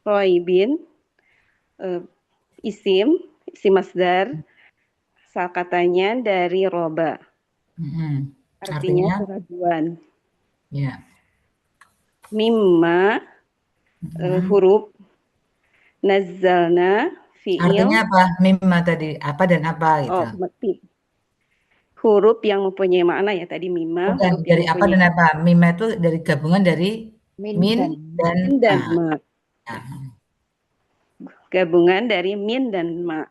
S7: roibin, isim masdar, asal katanya dari roba.
S2: Mm-mm.
S7: Artinya keraguan.
S2: Ya.
S7: Mimma huruf. Nazzalna fiil.
S2: Artinya apa? Mimma tadi apa dan apa gitu.
S7: Oh, huruf yang mempunyai makna ya tadi mimma.
S2: Bukan
S7: Huruf yang
S2: dari apa dan apa. Mimma itu dari gabungan dari min dan
S7: dan
S2: ma.
S7: ma. Gabungan dari min dan ma.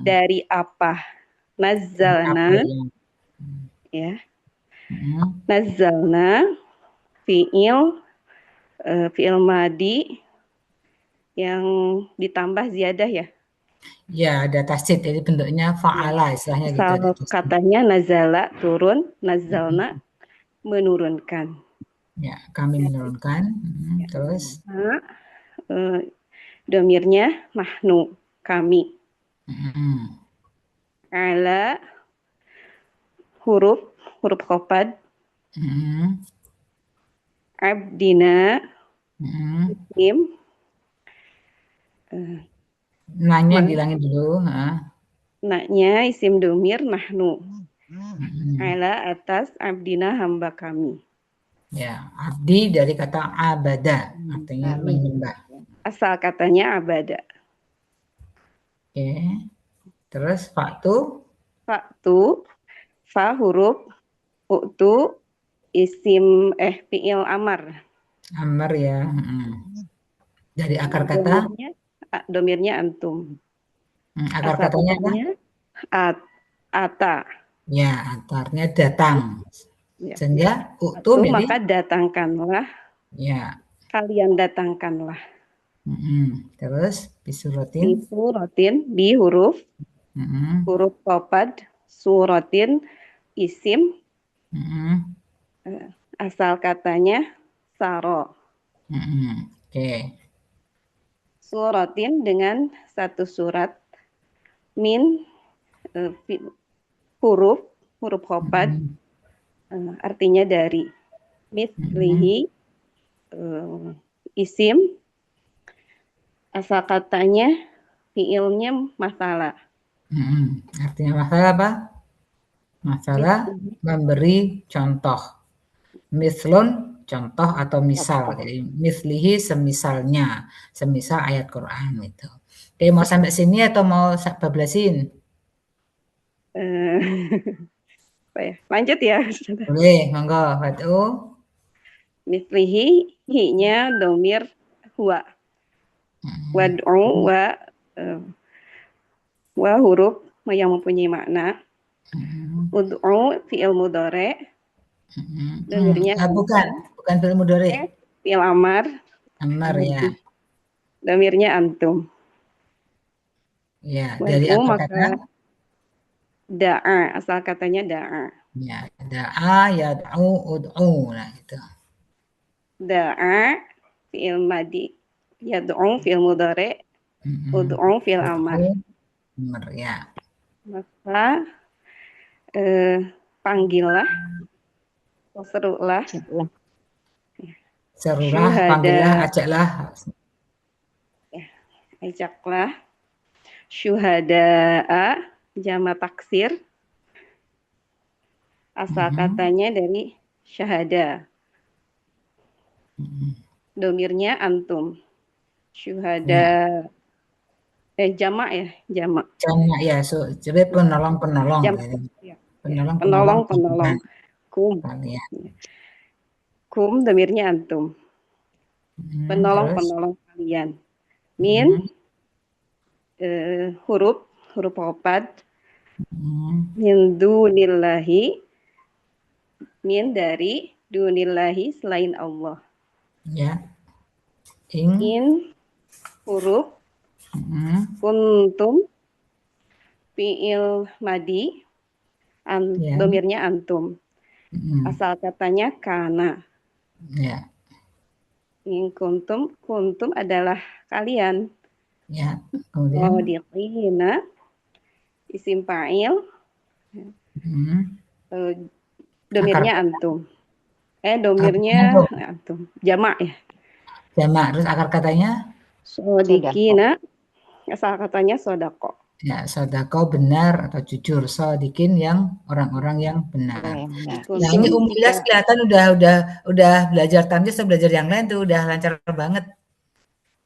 S7: Dari apa? Nazzalna ya. Nazzalna fiil madi yang ditambah ziyadah ya.
S2: Ya, ada tasdid, jadi bentuknya fa'ala istilahnya gitu.
S7: Asal katanya nazala turun, nazzalna menurunkan.
S2: Ya, kami menurunkan. Terus
S7: domirnya nahnu, kami. Ala huruf khofad. Abdina isim.
S2: Nanya bilangin dulu.
S7: Naknya isim domir nahnu. Ala atas abdina hamba kami.
S2: Ya, abdi dari kata abada, artinya menyembah.
S7: Asal katanya abada.
S2: Oke. Terus faktu?
S7: Faktu, fa huruf, uktu, isim fiil amar.
S2: Amar ya. Dari akar kata?
S7: Domirnya antum.
S2: Akar katanya apa?
S7: Ata.
S2: Ya, atarnya datang.
S7: Ya.
S2: Sehingga uktu
S7: maka datangkanlah.
S2: Ya.
S7: Kalian datangkanlah.
S2: Terus bisuratin?
S7: Bisuratin bi huruf. Huruf qafad, suratin isim. Asal katanya saro.
S2: Oke.
S7: Suratin dengan satu surat min huruf qafad artinya dari. Mislihi isim asal katanya fiilnya masalah.
S2: Artinya masalah apa? Masalah memberi contoh. Mislun contoh atau misal. Jadi mislihi semisalnya, semisal ayat Quran itu. Oke, mau sampai sini atau mau bablasin?
S7: Lanjut ya.
S2: Boleh, monggo. Fatu.
S7: Mislihi hi-nya domir huwa. Wad'u wa huruf yang mempunyai makna. Ud'u fi'il mudhari. Domirnya
S2: bukan fi'il mudhari.
S7: Fi'il amar.
S2: Amar ya.
S7: Domirnya antum.
S2: Ya, dari apa kata?
S7: Da'a, asal katanya da'a.
S2: Ya, da'a, yad'u, ud'u, nah gitu.
S7: Da'a fi'il madi, yad'u fi'il mudhari, ud'u fi'il amar.
S2: Amar ya.
S7: Maka panggillah, serulah.
S2: Serulah, panggillah, ajaklah.
S7: Ajaklah. Syuhada'a, jama taksir. Asal katanya dari syahada. Domirnya antum. Syuhada. Jamak ya, jamak.
S2: Jamak ya, jadi penolong-penolong.
S7: Penolong-penolong. Kum. Kum domirnya antum. Penolong-penolong kalian. Min huruf qafad. Min dunillahi. Min dari dunillahi selain Allah. Ya. In huruf kuntum fi'il madi domirnya antum. Asal katanya kana.
S2: Ya.
S7: In kuntum adalah kalian.
S2: Ya. Kemudian
S7: Qadiqina isim fa'il. Domirnya antum. Domirnya antum. Jamak ya.
S2: Jamak. Terus akar katanya?
S7: Sodikina. Asal katanya sodako.
S2: Ya, sodako benar atau jujur. Sodikin yang orang-orang yang benar. Nah, ini Umilas kelihatan udah belajar tamjiz atau belajar yang lain tuh udah lancar banget.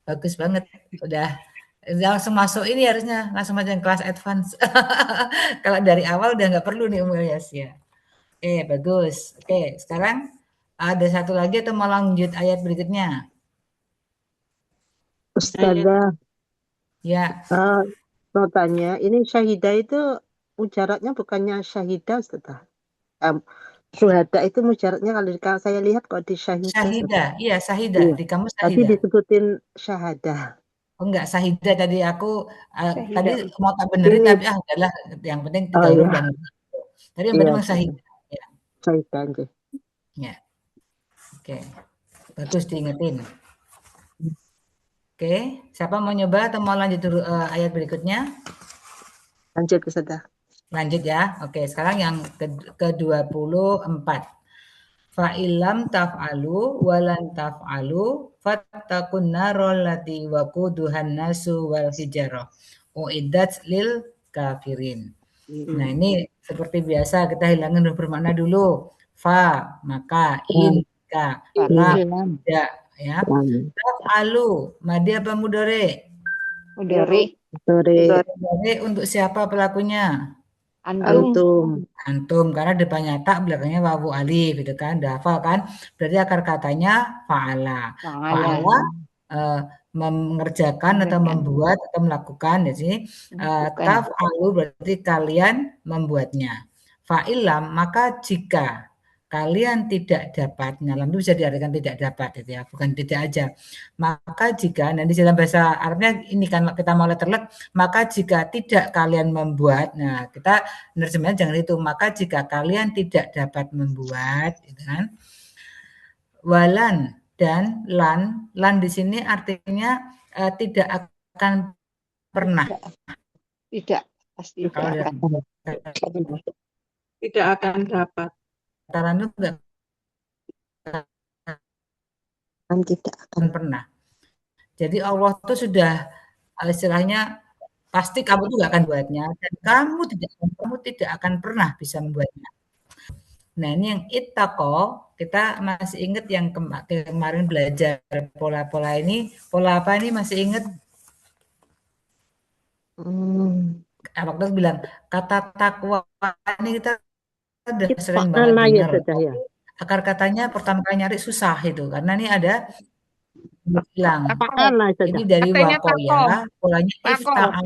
S2: Bagus banget. Udah langsung masuk ini harusnya, langsung masuk yang kelas advance. Kalau dari awal udah nggak perlu nih Umul Yas ya. Oke, bagus. Oke, sekarang ada satu lagi atau mau lanjut ayat berikutnya?
S6: Ustazah,
S2: Ya,
S6: mau tanya, ini syahidah itu mujaratnya bukannya syahidah, Ustazah. Syuhada itu mujaratnya kalau saya lihat kok di syahidah, Ustazah.
S2: Syahidah. Iya, Syahidah.
S6: Iya.
S2: Di kamus
S6: Tadi
S2: Syahidah.
S6: disebutin syahadah.
S2: Oh enggak, Syahidah tadi aku tadi
S5: Syahidah.
S2: mau tak benerin
S6: Ini,
S2: tapi udahlah yang penting
S6: oh
S2: 3 huruf
S6: iya,
S2: dan tadi yang
S6: iya,
S2: penting memang Syahidah. Ya.
S6: syahidah aja.
S2: Ya. Oke. Bagus diingetin. Oke, siapa mau nyoba atau mau lanjut dulu ayat berikutnya?
S6: Lanjut, Ustazah.
S2: Lanjut ya. Oke, sekarang yang ke-24. Fa'ilam taf'alu walan taf'alu fattakun narol lati waquduhan nasu wal hijarah uiddat lil kafirin. Nah, ini seperti biasa kita hilangin huruf bermakna dulu. Fa, maka, in, ka, la, tidak, ya. Taf'alu, madi apa mudore?
S5: Mudori.
S6: Sore,
S2: Mudore untuk siapa pelakunya?
S5: Antum.
S2: Antum, karena depannya tak, belakangnya wawu alif, gitu kan, udah hafal kan? Berarti akar katanya fa'ala.
S5: Fa'ala.
S2: Fa'ala mengerjakan atau membuat atau melakukan di sini taf'alu berarti kalian membuatnya. Fa'ilam maka jika kalian tidak dapat, dalam itu bisa diartikan tidak dapat gitu ya, bukan tidak aja. Maka jika nanti dalam bahasa Arabnya ini kan kita mau letterlek, maka jika tidak kalian membuat, nah kita nerjemahnya jangan itu, maka jika kalian tidak dapat membuat, gitu kan. Walan dan lan di sini artinya tidak akan pernah.
S5: Tidak, pasti tidak akan.
S4: Tidak akan dapat.
S2: Kataran itu enggak
S6: tidak akan
S2: pernah. Jadi Allah itu sudah istilahnya pasti kamu tuh nggak akan buatnya dan kamu tidak akan pernah bisa membuatnya. Nah, ini yang ittaqo, kita masih ingat yang kemarin belajar pola-pola ini, pola apa ini masih ingat? Waktu bilang kata takwa ini kita udah sering banget dengar.
S6: ya.
S2: Akar katanya pertama kali nyari susah itu karena ini ada bilang ini dari wakoya, polanya ifta'al.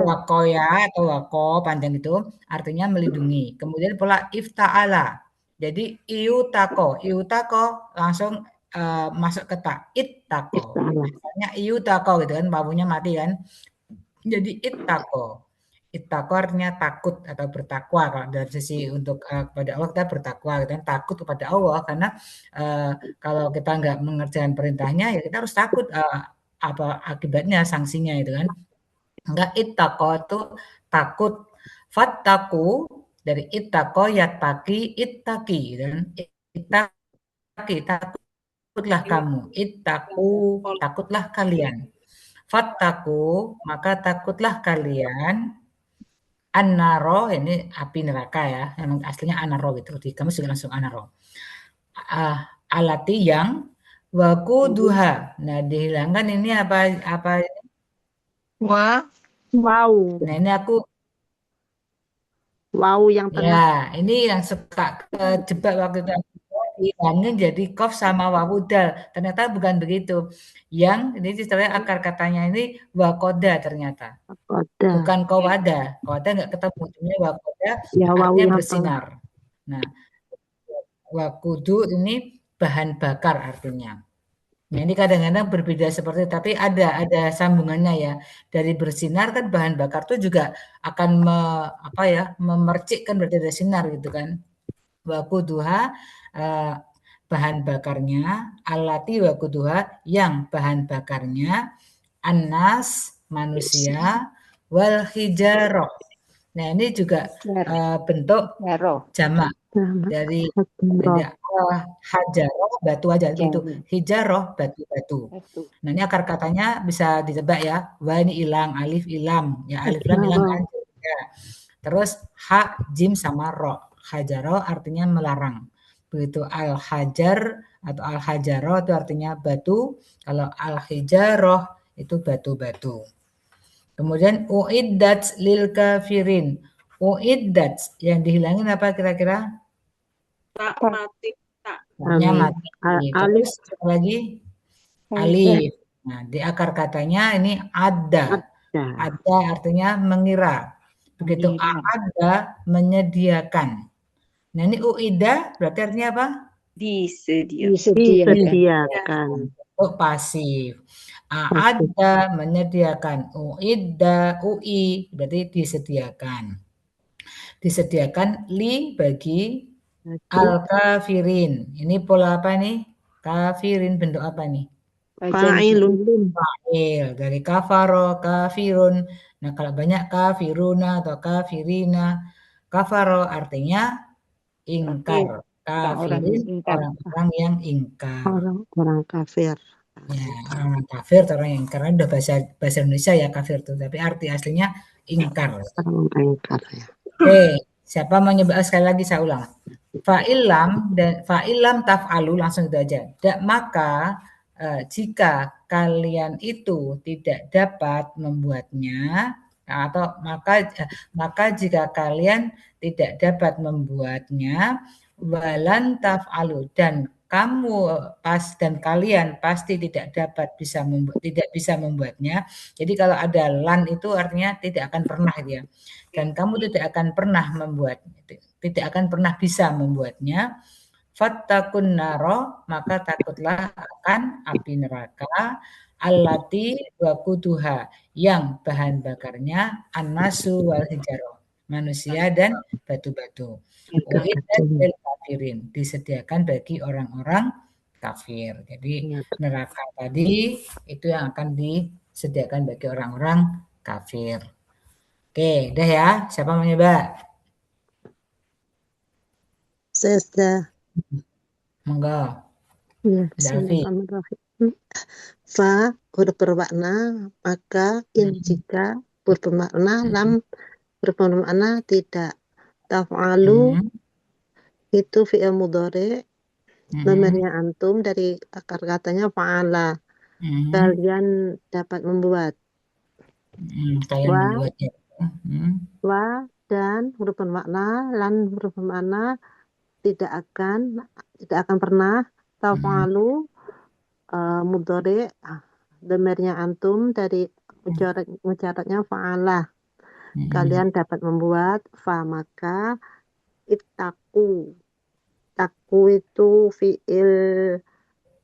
S2: Wakoya atau wako panjang itu artinya melindungi. Kemudian pola ifta'ala. Jadi iutako langsung masuk ke ta ittako. Misalnya iutako gitu kan, wawunya mati kan. Jadi ittako. Ittaqo artinya takut atau bertakwa kalau dari sisi untuk kepada Allah kita bertakwa gitu kan, takut kepada Allah karena kalau kita nggak mengerjakan perintahnya ya kita harus takut apa akibatnya sanksinya itu kan. Enggak ittaqo itu takut. Fattaku dari ittaqo yattaqi ittaqi dan ittaqi takutlah kamu, ittaqu takutlah kalian. Fattaku maka takutlah kalian An-naro ini api neraka ya, memang aslinya anaro gitu. Di kamus juga langsung anaro. Alati yang waquduha. Nah, dihilangkan ini apa
S6: Wow.
S2: Nah, ini aku
S6: yang tengah.
S2: ya, ini yang suka kejebak waktu itu dihilangin jadi kof sama wawudal. Ternyata bukan begitu. Yang ini istilahnya akar katanya ini wakoda ternyata. Bukan kowada. Kowada nggak ketemu. Ini wakoda artinya bersinar. Nah, wakudu ini bahan bakar artinya. Nah, ini kadang-kadang berbeda seperti itu, tapi ada sambungannya ya. Dari bersinar kan bahan bakar itu juga akan memercikkan berarti ada sinar gitu kan. Wakuduha bahan bakarnya, alati wakuduha yang bahan bakarnya, annas manusia, wal hijaroh. Nah, ini juga bentuk jamak dari hajaroh batu aja gitu, hijaroh batu-batu. Nah, ini akar katanya bisa ditebak ya. Wa ini hilang, alif ilam, ya alif lam hilang kan. Ya. Terus ha, jim sama ro. Hajaroh artinya melarang. Begitu al-hajar atau al-hajaroh itu artinya batu, kalau al-hijaroh itu batu-batu. Kemudian uiddat lil kafirin. Uiddat yang dihilangin apa kira-kira?
S4: Tak
S7: Tak.
S4: mati, tak.
S2: Taknya
S6: Amin.
S2: mati.
S6: Alif
S2: Terus apa lagi?
S7: Alif.
S2: Alif. Nah, di akar katanya ini ada.
S6: ada.
S2: Ada artinya mengira. Begitu
S7: Mengira.
S2: ada menyediakan. Nah, ini uida berarti artinya apa?
S7: Disediakan.
S5: Disediakan.
S6: Disediakan.
S2: Untuk pasif.
S6: Pasif.
S2: Ada menyediakan. Uida, ui berarti disediakan. Disediakan li bagi
S6: Bagi
S2: al-kafirin. Ini pola apa nih? Kafirin bentuk apa nih?
S6: fa'ilun.
S2: Fa'il dari kafaro, kafirun. Nah, kalau banyak kafiruna atau kafirina, kafaro artinya ingkar.
S5: Orang
S2: Kafirin
S5: yang ingkar.
S2: orang-orang yang ingkar.
S6: Orang kafir.
S2: Ya, orang kafir atau orang yang ingkar. Karena udah bahasa Indonesia ya kafir tuh, tapi arti aslinya ingkar.
S6: Orang ingkar ya.
S2: Oke, siapa mau nyoba sekali lagi saya ulang. Fa'ilam dan fa'ilam taf'alu langsung itu aja. Maka jika kalian itu tidak dapat membuatnya atau maka jika kalian tidak dapat membuatnya walan taf'alu dan kalian pasti tidak bisa membuatnya. Jadi kalau ada lan itu artinya tidak akan pernah ya. Dan kamu tidak akan pernah bisa membuatnya. Fattakun naro, maka takutlah akan api neraka allati waquduha yang bahan bakarnya annasu wal hijaroh, manusia dan batu-batu. Uiddat lil kafirin, disediakan bagi orang-orang kafir. Jadi neraka tadi itu yang akan disediakan bagi orang-orang kafir. Oke, udah ya. Siapa mau nyoba?
S6: Saya sudah.
S2: Monggo.
S6: Ya,
S2: Dalfi.
S6: bismillahirrahmanirrahim. Fa huruf bermakna maka, in jika bermakna, lam bermakna tidak. Taf'alu itu fi'il mudhari, nomernya antum dari akar katanya fa'ala. Kalian dapat membuat.
S2: Membuatnya.
S6: Wa dan huruf bermakna, lan huruf bermakna tidak akan pernah. Taf'alu mudhari, domernya antum dari mujaradnya fa'ala. Kalian dapat membuat. Fa maka ittaqu. Taku itu fi'il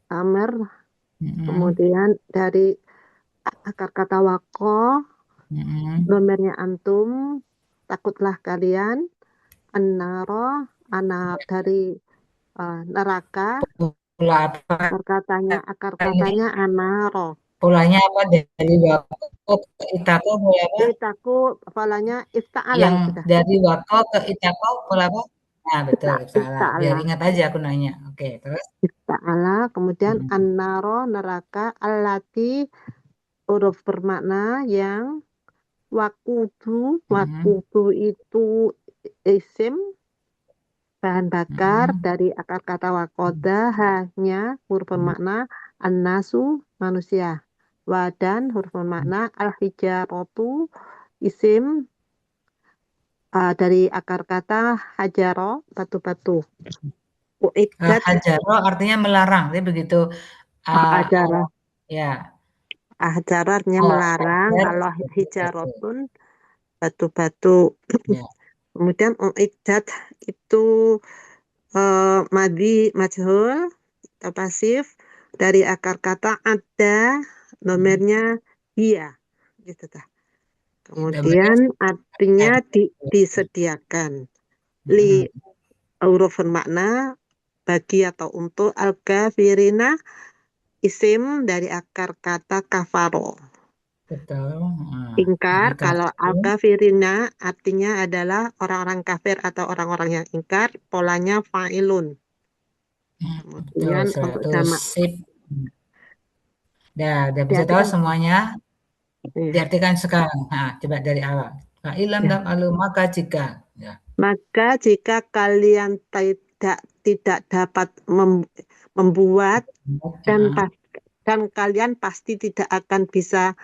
S6: amr. Kemudian dari akar kata waqo, domernya antum, takutlah kalian. An-naro, dari neraka.
S2: Pola apa?
S6: Akar katanya anaro.
S2: Polanya apa dari wako ke itako pola apa?
S6: Itaku polanya ifta'ala.
S2: Yang dari wako ke itako pola apa? Nah, betul, ifta'ala. Biar ingat aja aku nanya. Oke, terus?
S6: Ifta'ala, kemudian an-naro, neraka, allati, huruf bermakna yang, wakudu itu isim, bahan bakar dari akar kata wakoda, hanya huruf bermakna an-nasu, manusia. Wadan huruf bermakna al-hijarotu, isim dari akar kata hajaro, batu-batu.
S2: Hajaro artinya melarang. Jadi begitu
S6: Hajaro.
S2: ya.
S6: Hajaro artinya melarang. Kalau hijarotun batu-batu.
S2: Ya.
S6: Kemudian uiddat itu madi majhul atau pasif dari akar kata ada, nomernya dia, gitu dah. Kemudian artinya disediakan. Li huruf makna bagi atau untuk, al-kafirina isim dari akar kata kafaro.
S2: Betul.
S6: Ingkar, kalau al-kafirina artinya adalah orang-orang kafir atau orang-orang yang ingkar, polanya fa'ilun. Kemudian untuk jamak.
S2: Udah bisa tahu semuanya? Diartikan sekarang. Nah, coba dari awal. Fa'ilam taf'alu, maka jika. Ya.
S6: Maka jika kalian tidak dapat membuat dan kalian pasti tidak akan bisa,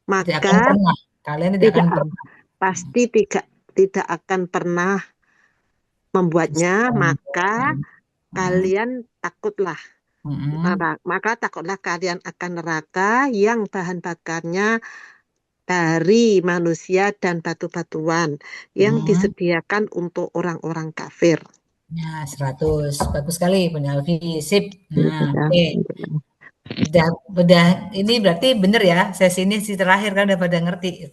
S2: Tidak akan
S6: maka
S2: pernah. Kalian tidak akan pernah.
S6: pasti tidak akan pernah membuatnya, maka kalian takutlah. Maka takutlah kalian akan neraka yang bahan bakarnya dari manusia dan batu-batuan yang disediakan untuk orang-orang kafir.
S2: Ya, 100. Bagus sekali, Bunda Alfi. Sip. Nah, oke. Udah, ini berarti benar ya, sesi ini sesi terakhir kan udah pada ngerti.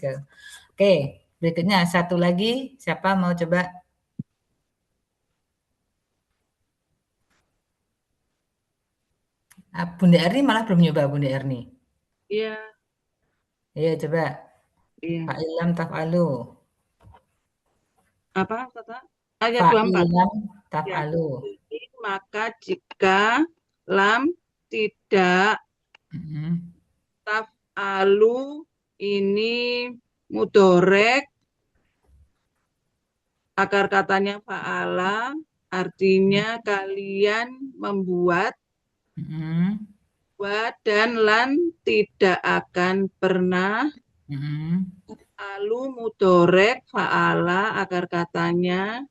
S2: Oke, berikutnya satu lagi, siapa mau coba? Bunda Erni malah belum nyoba, Bunda Erni.
S4: Iya.
S2: Iya, coba.
S4: Iya.
S2: Fa'ilam taf'alu.
S4: Apa, kata? Ayat 24.
S2: Fa'ilam taf'alu.
S4: Ya. Maka jika lam tidak taf'alu ini mudorek, akar katanya fa'ala, artinya kalian membuat, dan lan tidak akan pernah, alu mudorek fa'ala, akar katanya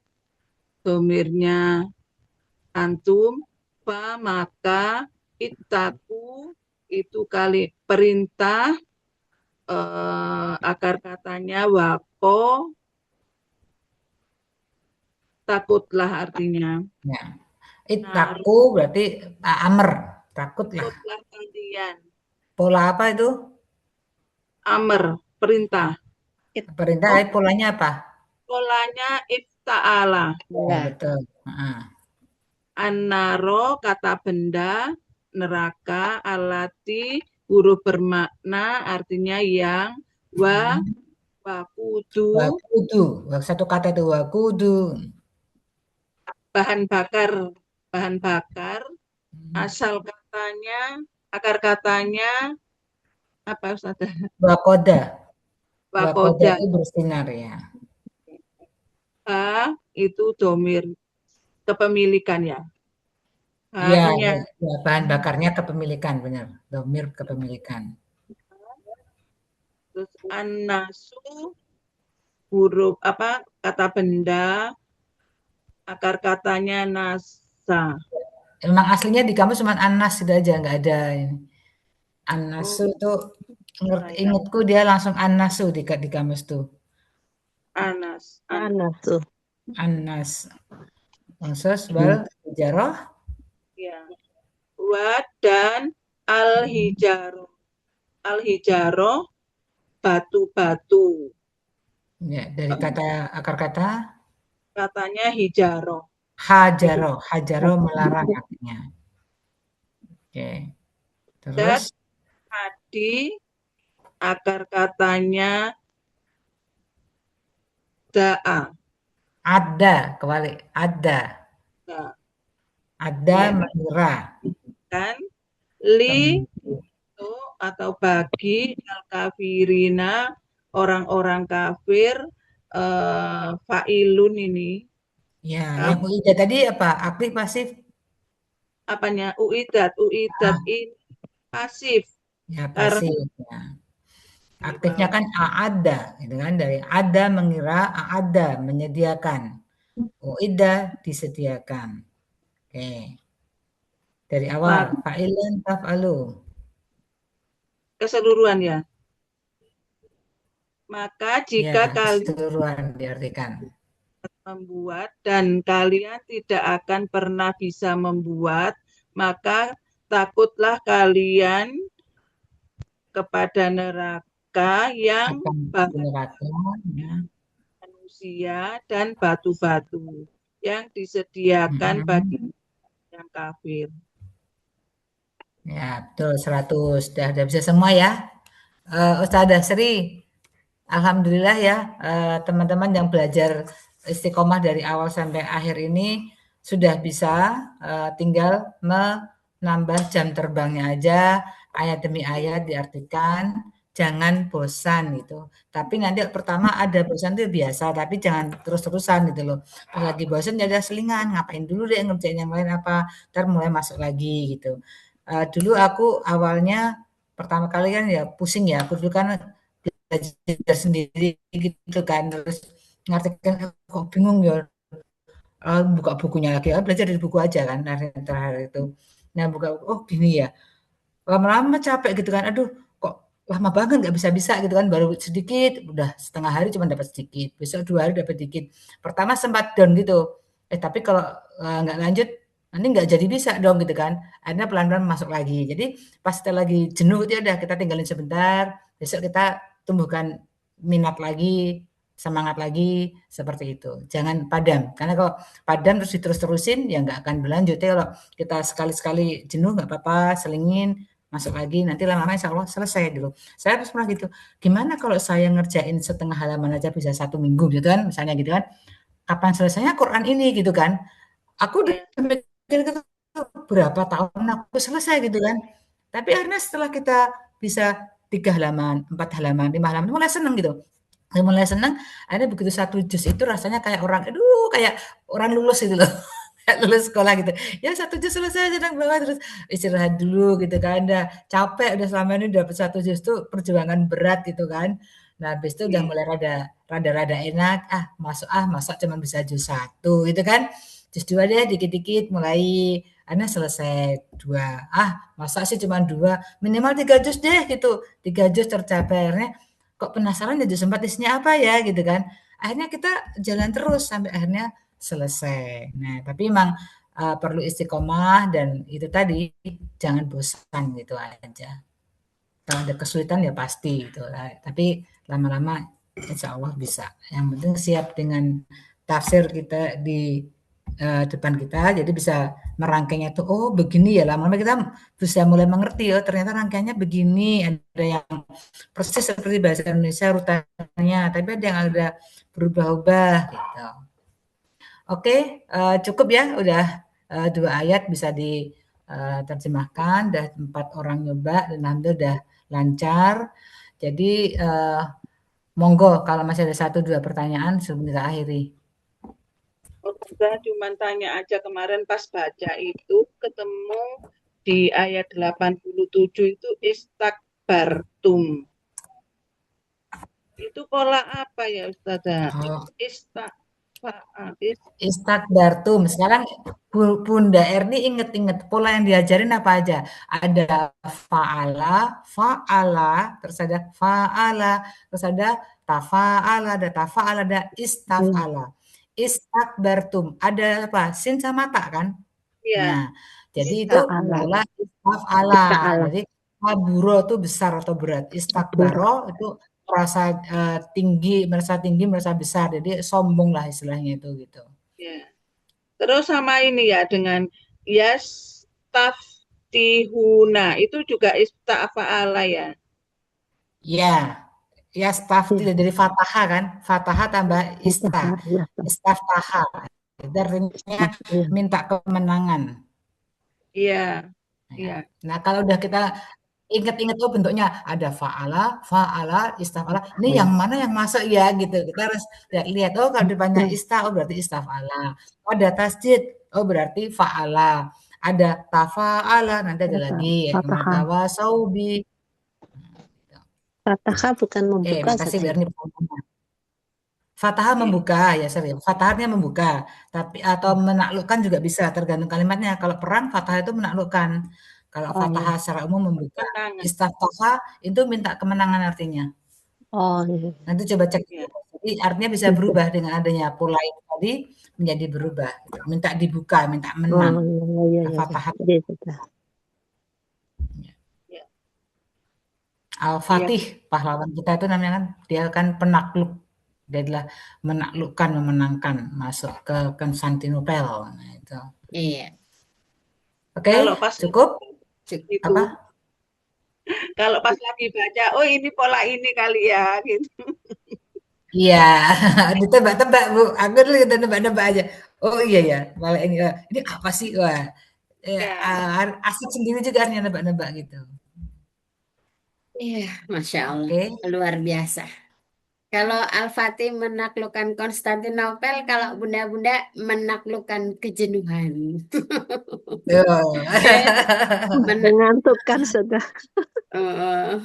S4: domirnya antum, fa maka ittaku itu kali perintah, akar katanya wako, takutlah artinya.
S2: Ya. Ittaku berarti amr, takutlah.
S4: Takutlah kalian.
S2: Pola apa itu?
S4: Amr, perintah.
S2: Perintah, polanya apa?
S4: Polanya ifta'ala.
S2: Ya, betul.
S4: Annaro kata benda, neraka, alati huruf bermakna artinya yang, wakudu.
S2: Satu kata itu wakudu.
S4: Bahan bakar, asal katanya, akar katanya apa Ustaz?
S2: Wakoda itu bersinar ya.
S4: Itu domir kepemilikan ya.
S2: Iya, bahan bakarnya kepemilikan, benar. Domir kepemilikan.
S4: Terus annasu huruf apa? Kata benda, akar katanya nasa.
S2: Emang aslinya di kamus cuma anas itu aja, nggak ada ini. Annasu itu ingatku dia langsung annasu di kamus tuh.
S4: Anas.
S6: Annas.
S2: Khusus wal hijaroh.
S4: Ya. Wa dan al-hijaroh. Al-hijaroh batu-batu.
S2: Ya, dari kata akar kata
S4: Katanya hijaroh.
S2: Hajaroh melarang artinya. Oke. Terus
S4: tadi akar katanya da'a.
S2: Ada, kebalik. Ada. Ada mengira.
S4: Kan li itu atau bagi al-kafirina orang-orang kafir, fa'ilun ini.
S2: Ya, yang uidat tadi apa? Aktif pasif?
S4: Apanya? Uidat ini pasif.
S2: Ya, pasif. Ya. Aktifnya kan a'ada, gitu kan? Dari ada mengira, a'ada menyediakan. Uida disediakan. Oke. Dari awal, fa'ilan taf'alu.
S4: Keseluruhan ya. Maka jika kalian
S2: keseluruhan diartikan
S4: membuat dan kalian tidak akan pernah bisa membuat, maka takutlah kalian kepada neraka yang manusia dan batu-batu yang disediakan bagi yang kafir.
S2: Ya, betul, 100. Udah bisa semua ya. Ustazah Sri, alhamdulillah ya, teman-teman yang belajar istiqomah dari awal sampai akhir ini sudah bisa, tinggal menambah jam terbangnya aja, ayat demi ayat diartikan, jangan bosan gitu. Tapi nanti pertama ada bosan itu biasa, tapi jangan terus-terusan gitu loh. Pas lagi bosan ya udah selingan, ngapain dulu deh ngerjain yang lain apa, ntar mulai masuk lagi gitu. Dulu aku awalnya pertama kali kan ya pusing ya, aku dulu kan belajar sendiri gitu kan, terus ngerti kan kok bingung ya, buka bukunya lagi, belajar dari buku aja kan hari terakhir itu. Nah buka, oh gini ya, lama-lama capek gitu kan, aduh kok lama banget nggak bisa-bisa gitu kan, baru sedikit, udah setengah hari cuma dapat sedikit, besok 2 hari dapat dikit. Pertama sempat down gitu, tapi kalau nggak lanjut nanti nggak jadi bisa dong gitu kan. Akhirnya pelan-pelan masuk lagi. Jadi pas kita lagi jenuh itu udah kita tinggalin sebentar, besok kita tumbuhkan minat lagi, semangat lagi seperti itu. Jangan padam, karena kalau padam terus diterus-terusin ya nggak akan berlanjut. Ya kalau kita sekali-sekali jenuh nggak apa-apa, selingin masuk lagi, nanti lama-lama insya Allah selesai dulu. Saya harus pernah gitu, gimana kalau saya ngerjain setengah halaman aja bisa 1 minggu gitu kan, misalnya gitu kan, kapan selesainya Quran ini gitu kan. Aku udah mikir gitu, berapa tahun aku selesai gitu kan. Tapi akhirnya setelah kita bisa 3 halaman, 4 halaman, 5 halaman, mulai seneng gitu. Mulai seneng, akhirnya begitu 1 juz itu rasanya kayak orang, aduh kayak orang lulus gitu loh. Lulus sekolah gitu. Ya 1 juz selesai senang banget terus istirahat dulu gitu kan. Udah capek udah selama ini dapat 1 juz tuh perjuangan berat gitu kan. Nah, habis itu udah mulai rada enak. Masa cuma bisa juz 1 gitu kan. Juz 2 deh dikit-dikit mulai akhirnya selesai 2. Masa sih cuma 2, minimal 3 juz deh gitu. 3 juz tercapai. Akhirnya kok penasaran ya juz 4 isinya apa ya gitu kan. Akhirnya kita jalan terus sampai akhirnya selesai. Nah, tapi memang perlu istiqomah dan itu tadi jangan bosan gitu aja. Kalau ada kesulitan ya pasti gitu. Tapi lama-lama insya Allah bisa. Yang penting siap dengan tafsir kita di depan kita, jadi bisa merangkainya itu, oh begini ya, lama-lama kita bisa mulai mengerti, oh ternyata rangkaiannya begini, ada yang persis seperti bahasa Indonesia urutannya, tapi ada yang ada berubah-ubah gitu. Oke, cukup ya, udah 2 ayat bisa diterjemahkan, udah 4 orang nyoba dan alhamdulillah udah lancar. Jadi monggo kalau masih ada 1-2 pertanyaan sebelum kita akhiri.
S4: Saya cuma tanya aja kemarin pas baca itu ketemu di ayat 87 itu istakbartum. Itu pola apa ya Ustazah?
S2: Istakbartum. Sekarang Bunda Erni inget-inget pola yang diajarin apa aja? Ada fa'ala, terus ada fa'ala, terus ada tafa'ala, ada istaf'ala. Istakbartum. Ada apa? Sin sama ta kan?
S4: Iya.
S2: Nah, jadi itu pola istaf'ala. Jadi kaburo itu besar atau berat. Istakbaro itu merasa tinggi, merasa besar. Jadi sombong lah istilahnya itu gitu.
S4: Ya. Terus sama ini ya dengan yastaftihuna itu juga istafa'ala ya.
S2: Ya. Yastafti dari fatahah kan? Fatahah tambah istaftaha. Itu artinya minta kemenangan.
S4: Iya. Iya.
S2: Nah, kalau udah kita ingat-ingat oh bentuknya ada fa'ala, istaf'ala. Ini yang mana yang masuk ya gitu. Kita harus lihat oh kalau depannya oh berarti istaf'ala. Oh, ada tasdid, oh berarti fa'ala. Ada tafa'ala, nanti ada lagi tawasaubi.
S6: Fatahah bukan membuka
S2: Makasih
S6: saja.
S2: Berni. Fatahah membuka ya sering. Fatahahnya membuka, tapi atau menaklukkan juga bisa tergantung kalimatnya. Kalau perang fatahah itu menaklukkan. Kalau fatahah secara umum membuka. Istaftaha itu minta kemenangan artinya.
S6: Oh iya.
S2: Nanti coba cek. Jadi artinya bisa berubah dengan adanya pola itu tadi menjadi berubah. Gitu. Minta dibuka, minta menang.
S6: Iya.
S2: Fatahah. Al-Fatih, pahlawan kita itu namanya kan, dia kan penakluk. Dia adalah menaklukkan, memenangkan, masuk ke Konstantinopel. Nah, itu.
S1: Iya.
S2: Oke, cukup? Apa?
S4: Kalau pas lagi baca, oh ini pola ini kali ya, gitu.
S2: Iya, ditebak-tebak Bu. Aku dulu kita nebak-nebak aja. Oh iya ya, malah ini apa sih? Wah, asik sendiri juga nebak-nebak gitu.
S1: Iya, Masya Allah.
S2: Oke.
S1: Luar biasa. Kalau Al-Fatih menaklukkan Konstantinopel, kalau bunda-bunda menaklukkan kejenuhan.
S2: Tuh.
S6: Mengantukkan sudah.
S1: Eh,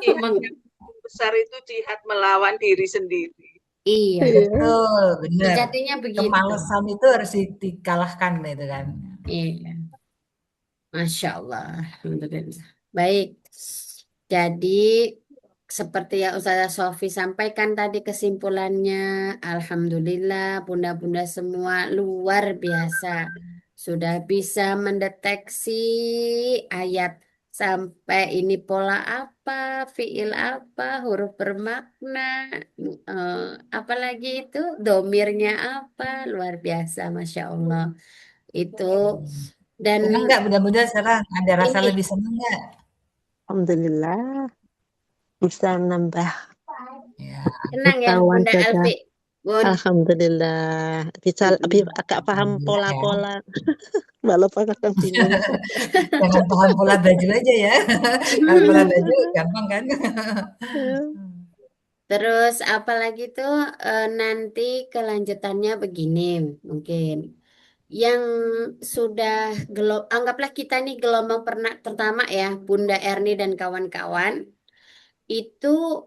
S4: Jihad
S1: meng-
S4: yang paling besar itu jihad melawan diri sendiri.
S1: iya,
S6: Iya.
S2: Betul, benar.
S1: sejatinya begitu.
S2: Kemalasan itu harus dikalahkan itu kan.
S1: Iya, Masya Allah. Alhamdulillah. Baik. Jadi, seperti yang Ustazah Sofi sampaikan tadi kesimpulannya, Alhamdulillah, bunda-bunda semua luar biasa. Sudah bisa mendeteksi ayat sampai ini pola apa, fiil apa, huruf bermakna, eh, apalagi itu, domirnya apa, luar biasa, Masya Allah. Itu, dan
S2: Senang nggak mudah-mudahan sekarang ada rasa
S1: ini,
S2: lebih senang nggak?
S6: Alhamdulillah bisa nambah
S2: Ya.
S1: tenang ya,
S6: pengetahuan
S1: Bunda
S6: saja.
S1: Elvi. Bun,
S6: Alhamdulillah bisa lebih agak paham
S2: Alhamdulillah ya.
S6: pola-pola walaupun kadang bingung.
S2: Jangan paham pola baju aja ya. Kalau pola baju gampang kan?
S6: Ya.
S1: terus apalagi tuh nanti kelanjutannya begini mungkin. Yang sudah anggaplah kita nih gelombang pernah pertama ya, Bunda Erni dan kawan-kawan itu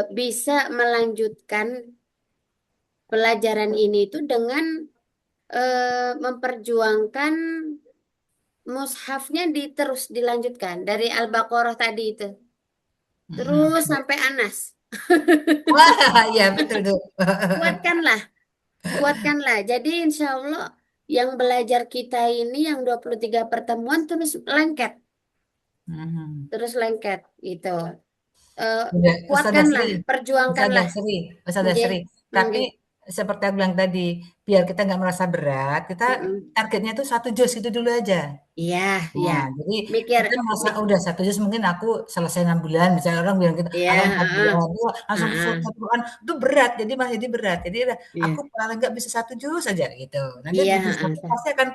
S1: bisa melanjutkan pelajaran ini itu dengan memperjuangkan mushafnya terus dilanjutkan dari Al-Baqarah tadi itu terus sampai Anas.
S2: Wah, ya betul tuh.
S1: Kuatkanlah, kuatkanlah. Jadi insya Allah yang belajar kita ini yang 23 pertemuan
S2: Mhm.
S1: terus lengket gitu. Eh,
S2: Udah, Ustazah
S1: kuatkanlah,
S2: Sri, Ustazah
S1: perjuangkanlah.
S2: Sri, Ustazah
S1: Nggih,
S2: Sri. Tapi
S1: nggih.
S2: seperti aku bilang tadi, biar kita nggak merasa berat, kita
S1: Mm-mm.
S2: targetnya itu 1 juz itu dulu aja.
S1: Iya, iya.
S2: Nah, jadi
S1: Mikir,
S2: kita merasa
S1: mi-
S2: udah 1 juz mungkin aku selesai 6 bulan. Misalnya orang bilang gitu,
S1: iya,
S2: aku 4 bulan itu langsung full
S1: heeh,
S2: Quran itu berat. Jadi masih jadi berat. Jadi udah,
S1: iya,
S2: aku paling nggak bisa 1 juz aja gitu. Nanti
S1: iya,
S2: di juz satu pasti akan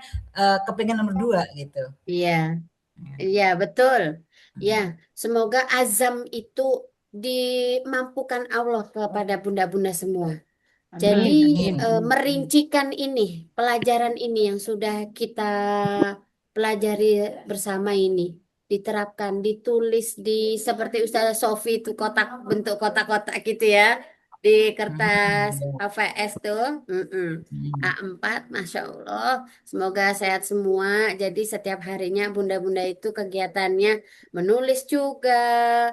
S2: kepingin nomor 2 gitu.
S1: iya,
S2: Ya.
S1: iya, betul. Ya, semoga azam itu dimampukan Allah kepada bunda-bunda semua. Jadi
S2: Amin, amin.
S1: merincikan ini, pelajaran ini yang sudah kita pelajari bersama ini, diterapkan, ditulis di seperti Ustazah Sofi itu kotak bentuk kotak-kotak gitu ya, di kertas
S2: Hmm,
S1: HVS tuh,
S2: hmm.
S1: A4, Masya Allah. Semoga sehat semua. Jadi setiap harinya bunda-bunda itu kegiatannya menulis juga,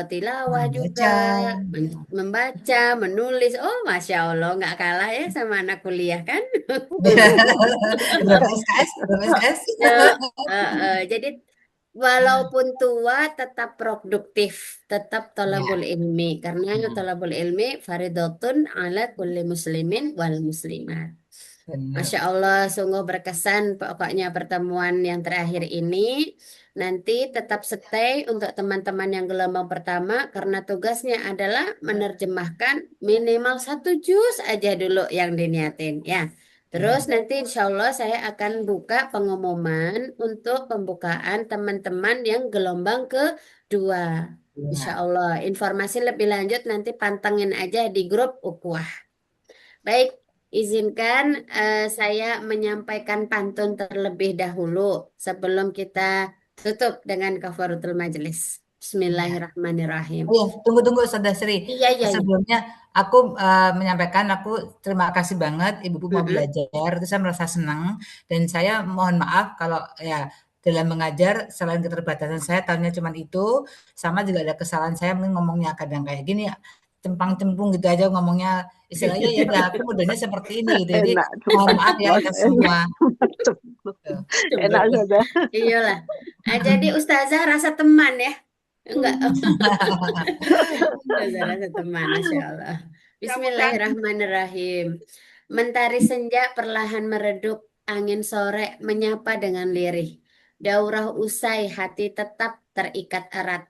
S1: tilawah juga,
S2: Membaca.
S1: membaca, menulis. Oh, Masya Allah, nggak kalah ya sama anak kuliah kan?
S2: Berapa SKS? Berapa SKS?
S1: Ya, jadi walaupun tua tetap produktif, tetap
S2: Ya,
S1: thalabul ilmi. Karena
S2: hmm,
S1: thalabul ilmi faridatun ala kulli muslimin wal muslimat.
S2: benar.
S1: Masya Allah, sungguh berkesan pokoknya pertemuan yang terakhir ini. Nanti tetap stay untuk teman-teman yang gelombang pertama karena tugasnya adalah menerjemahkan minimal 1 juz aja dulu yang diniatin ya. Terus
S2: Ya,
S1: nanti insya Allah saya akan buka pengumuman untuk pembukaan teman-teman yang gelombang kedua. Insya
S2: ya.
S1: Allah, informasi lebih lanjut nanti pantengin aja di grup Ukhuwah. Baik, izinkan saya menyampaikan pantun terlebih dahulu sebelum kita tutup dengan kafaratul majelis.
S2: Ya.
S1: Bismillahirrahmanirrahim.
S2: Oh ya, tunggu-tunggu Saudara Sri.
S1: Iya, iya, iya.
S2: Sebelumnya aku menyampaikan aku terima kasih banget Ibu mau
S1: Mm-mm.
S2: belajar. Itu saya merasa senang dan saya mohon maaf kalau ya dalam mengajar selain keterbatasan saya tahunya cuma itu, sama juga ada kesalahan saya mungkin ngomongnya kadang kayak gini cempang-cempung gitu aja ngomongnya istilahnya ya udah aku modelnya seperti ini gitu. Jadi
S6: Enak,
S2: mohon maaf ya atas semua. Gitu.
S6: enak saja.
S1: Iyalah. Jadi ustazah rasa teman ya. Enggak. Ustazah rasa teman, Masya Allah.
S4: Mudah-mudahan
S1: Bismillahirrahmanirrahim. Mentari senja perlahan meredup, angin sore menyapa dengan lirih. Daurah usai, hati tetap terikat erat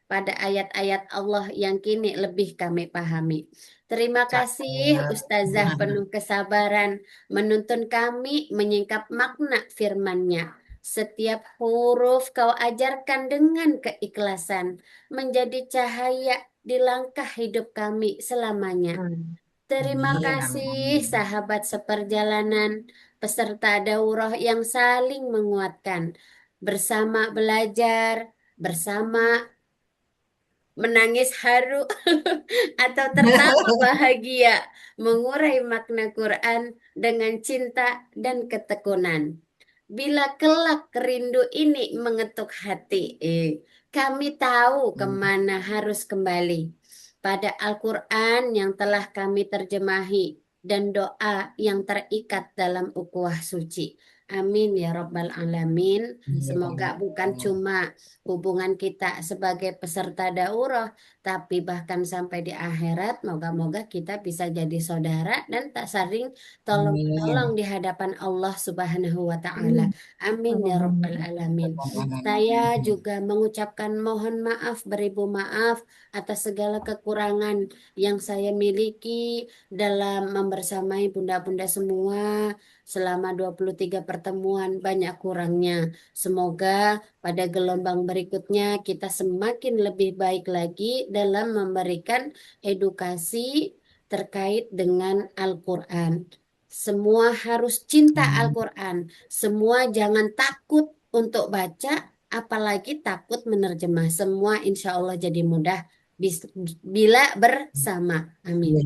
S1: pada ayat-ayat Allah yang kini lebih kami pahami. Terima kasih
S2: Cakep.
S1: Ustazah penuh kesabaran menuntun kami menyingkap makna firman-Nya. Setiap huruf kau ajarkan dengan keikhlasan, menjadi cahaya di langkah hidup kami selamanya. Terima
S2: Amin,
S1: kasih
S2: amin.
S1: sahabat seperjalanan, peserta daurah yang saling menguatkan. Bersama belajar, bersama menangis haru atau tertawa bahagia, mengurai makna Quran dengan cinta dan ketekunan. Bila kelak rindu ini mengetuk hati, kami tahu kemana harus kembali. Pada Al-Quran yang telah kami terjemahi dan doa yang terikat dalam ukhuwah suci. Amin ya Rabbal Alamin. Semoga bukan cuma hubungan kita sebagai peserta daurah, tapi bahkan sampai di akhirat, moga-moga kita bisa jadi saudara dan tak saling tolong-menolong
S2: Amin.
S1: di hadapan Allah Subhanahu wa Ta'ala. Amin ya Rabbal Alamin. Saya juga mengucapkan mohon maaf, beribu maaf atas segala kekurangan yang saya miliki dalam membersamai bunda-bunda semua selama 23 pertemuan, banyak kurangnya. Semoga pada gelombang berikutnya kita semakin lebih baik lagi dalam memberikan edukasi terkait dengan Al-Quran. Semua harus cinta Al-Quran. Semua jangan takut untuk baca, apalagi takut menerjemah. Semua insya Allah jadi mudah bila bersama. Amin.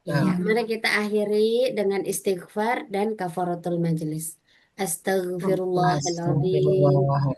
S1: Iya, mari kita akhiri dengan istighfar dan kafaratul majelis. Astaghfirullahaladzim,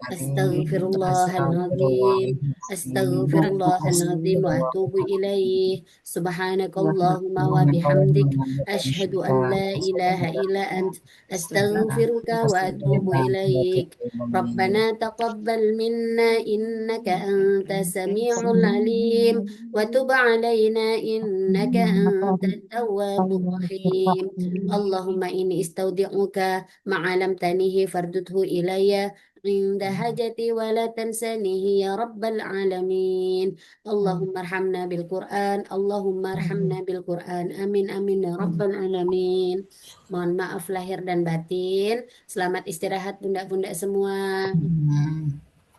S1: astaghfirullahaladzim, astaghfirullahaladzim wa atubu ilaih. Subhanakallahumma wa bihamdik, ashhadu an la ilaha illa ant, astaghfiruka wa atubu ilaik. Rabbana taqabbal minna innaka anta sami'ul alim, wa tub alaina innaka anta tawwabur rahim. Allahumma inni istaudi'uka ma'alamtanihi fardudhu ilayya inda hajati wa la tansanihi ya rabbal alamin. Allahumma arhamna bil Qur'an, Allahumma arhamna bil Qur'an. Amin amin ya rabbal alamin. Mohon maaf lahir dan batin. Selamat istirahat bunda-bunda semua.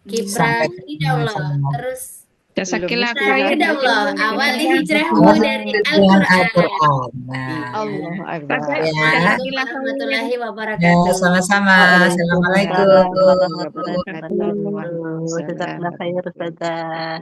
S1: Kiprah
S2: Sampai
S1: hidayah. Terus
S3: Jasakillah
S1: Kiprah
S3: khair.
S1: hidayah. Awali hijrahmu
S2: Awali
S1: dari
S2: dengan
S1: Al-Quran.
S2: Al-Quran. Nah,
S1: Iya.
S5: Allah Akbar.
S1: Assalamualaikum
S3: Jasakillah khair.
S1: warahmatullahi
S2: ya,
S1: wabarakatuh.
S2: sama-sama. Assalamualaikum.
S5: Waalaikumsalam warahmatullahi wabarakatuh.
S6: Jazakallah khair Ustazah.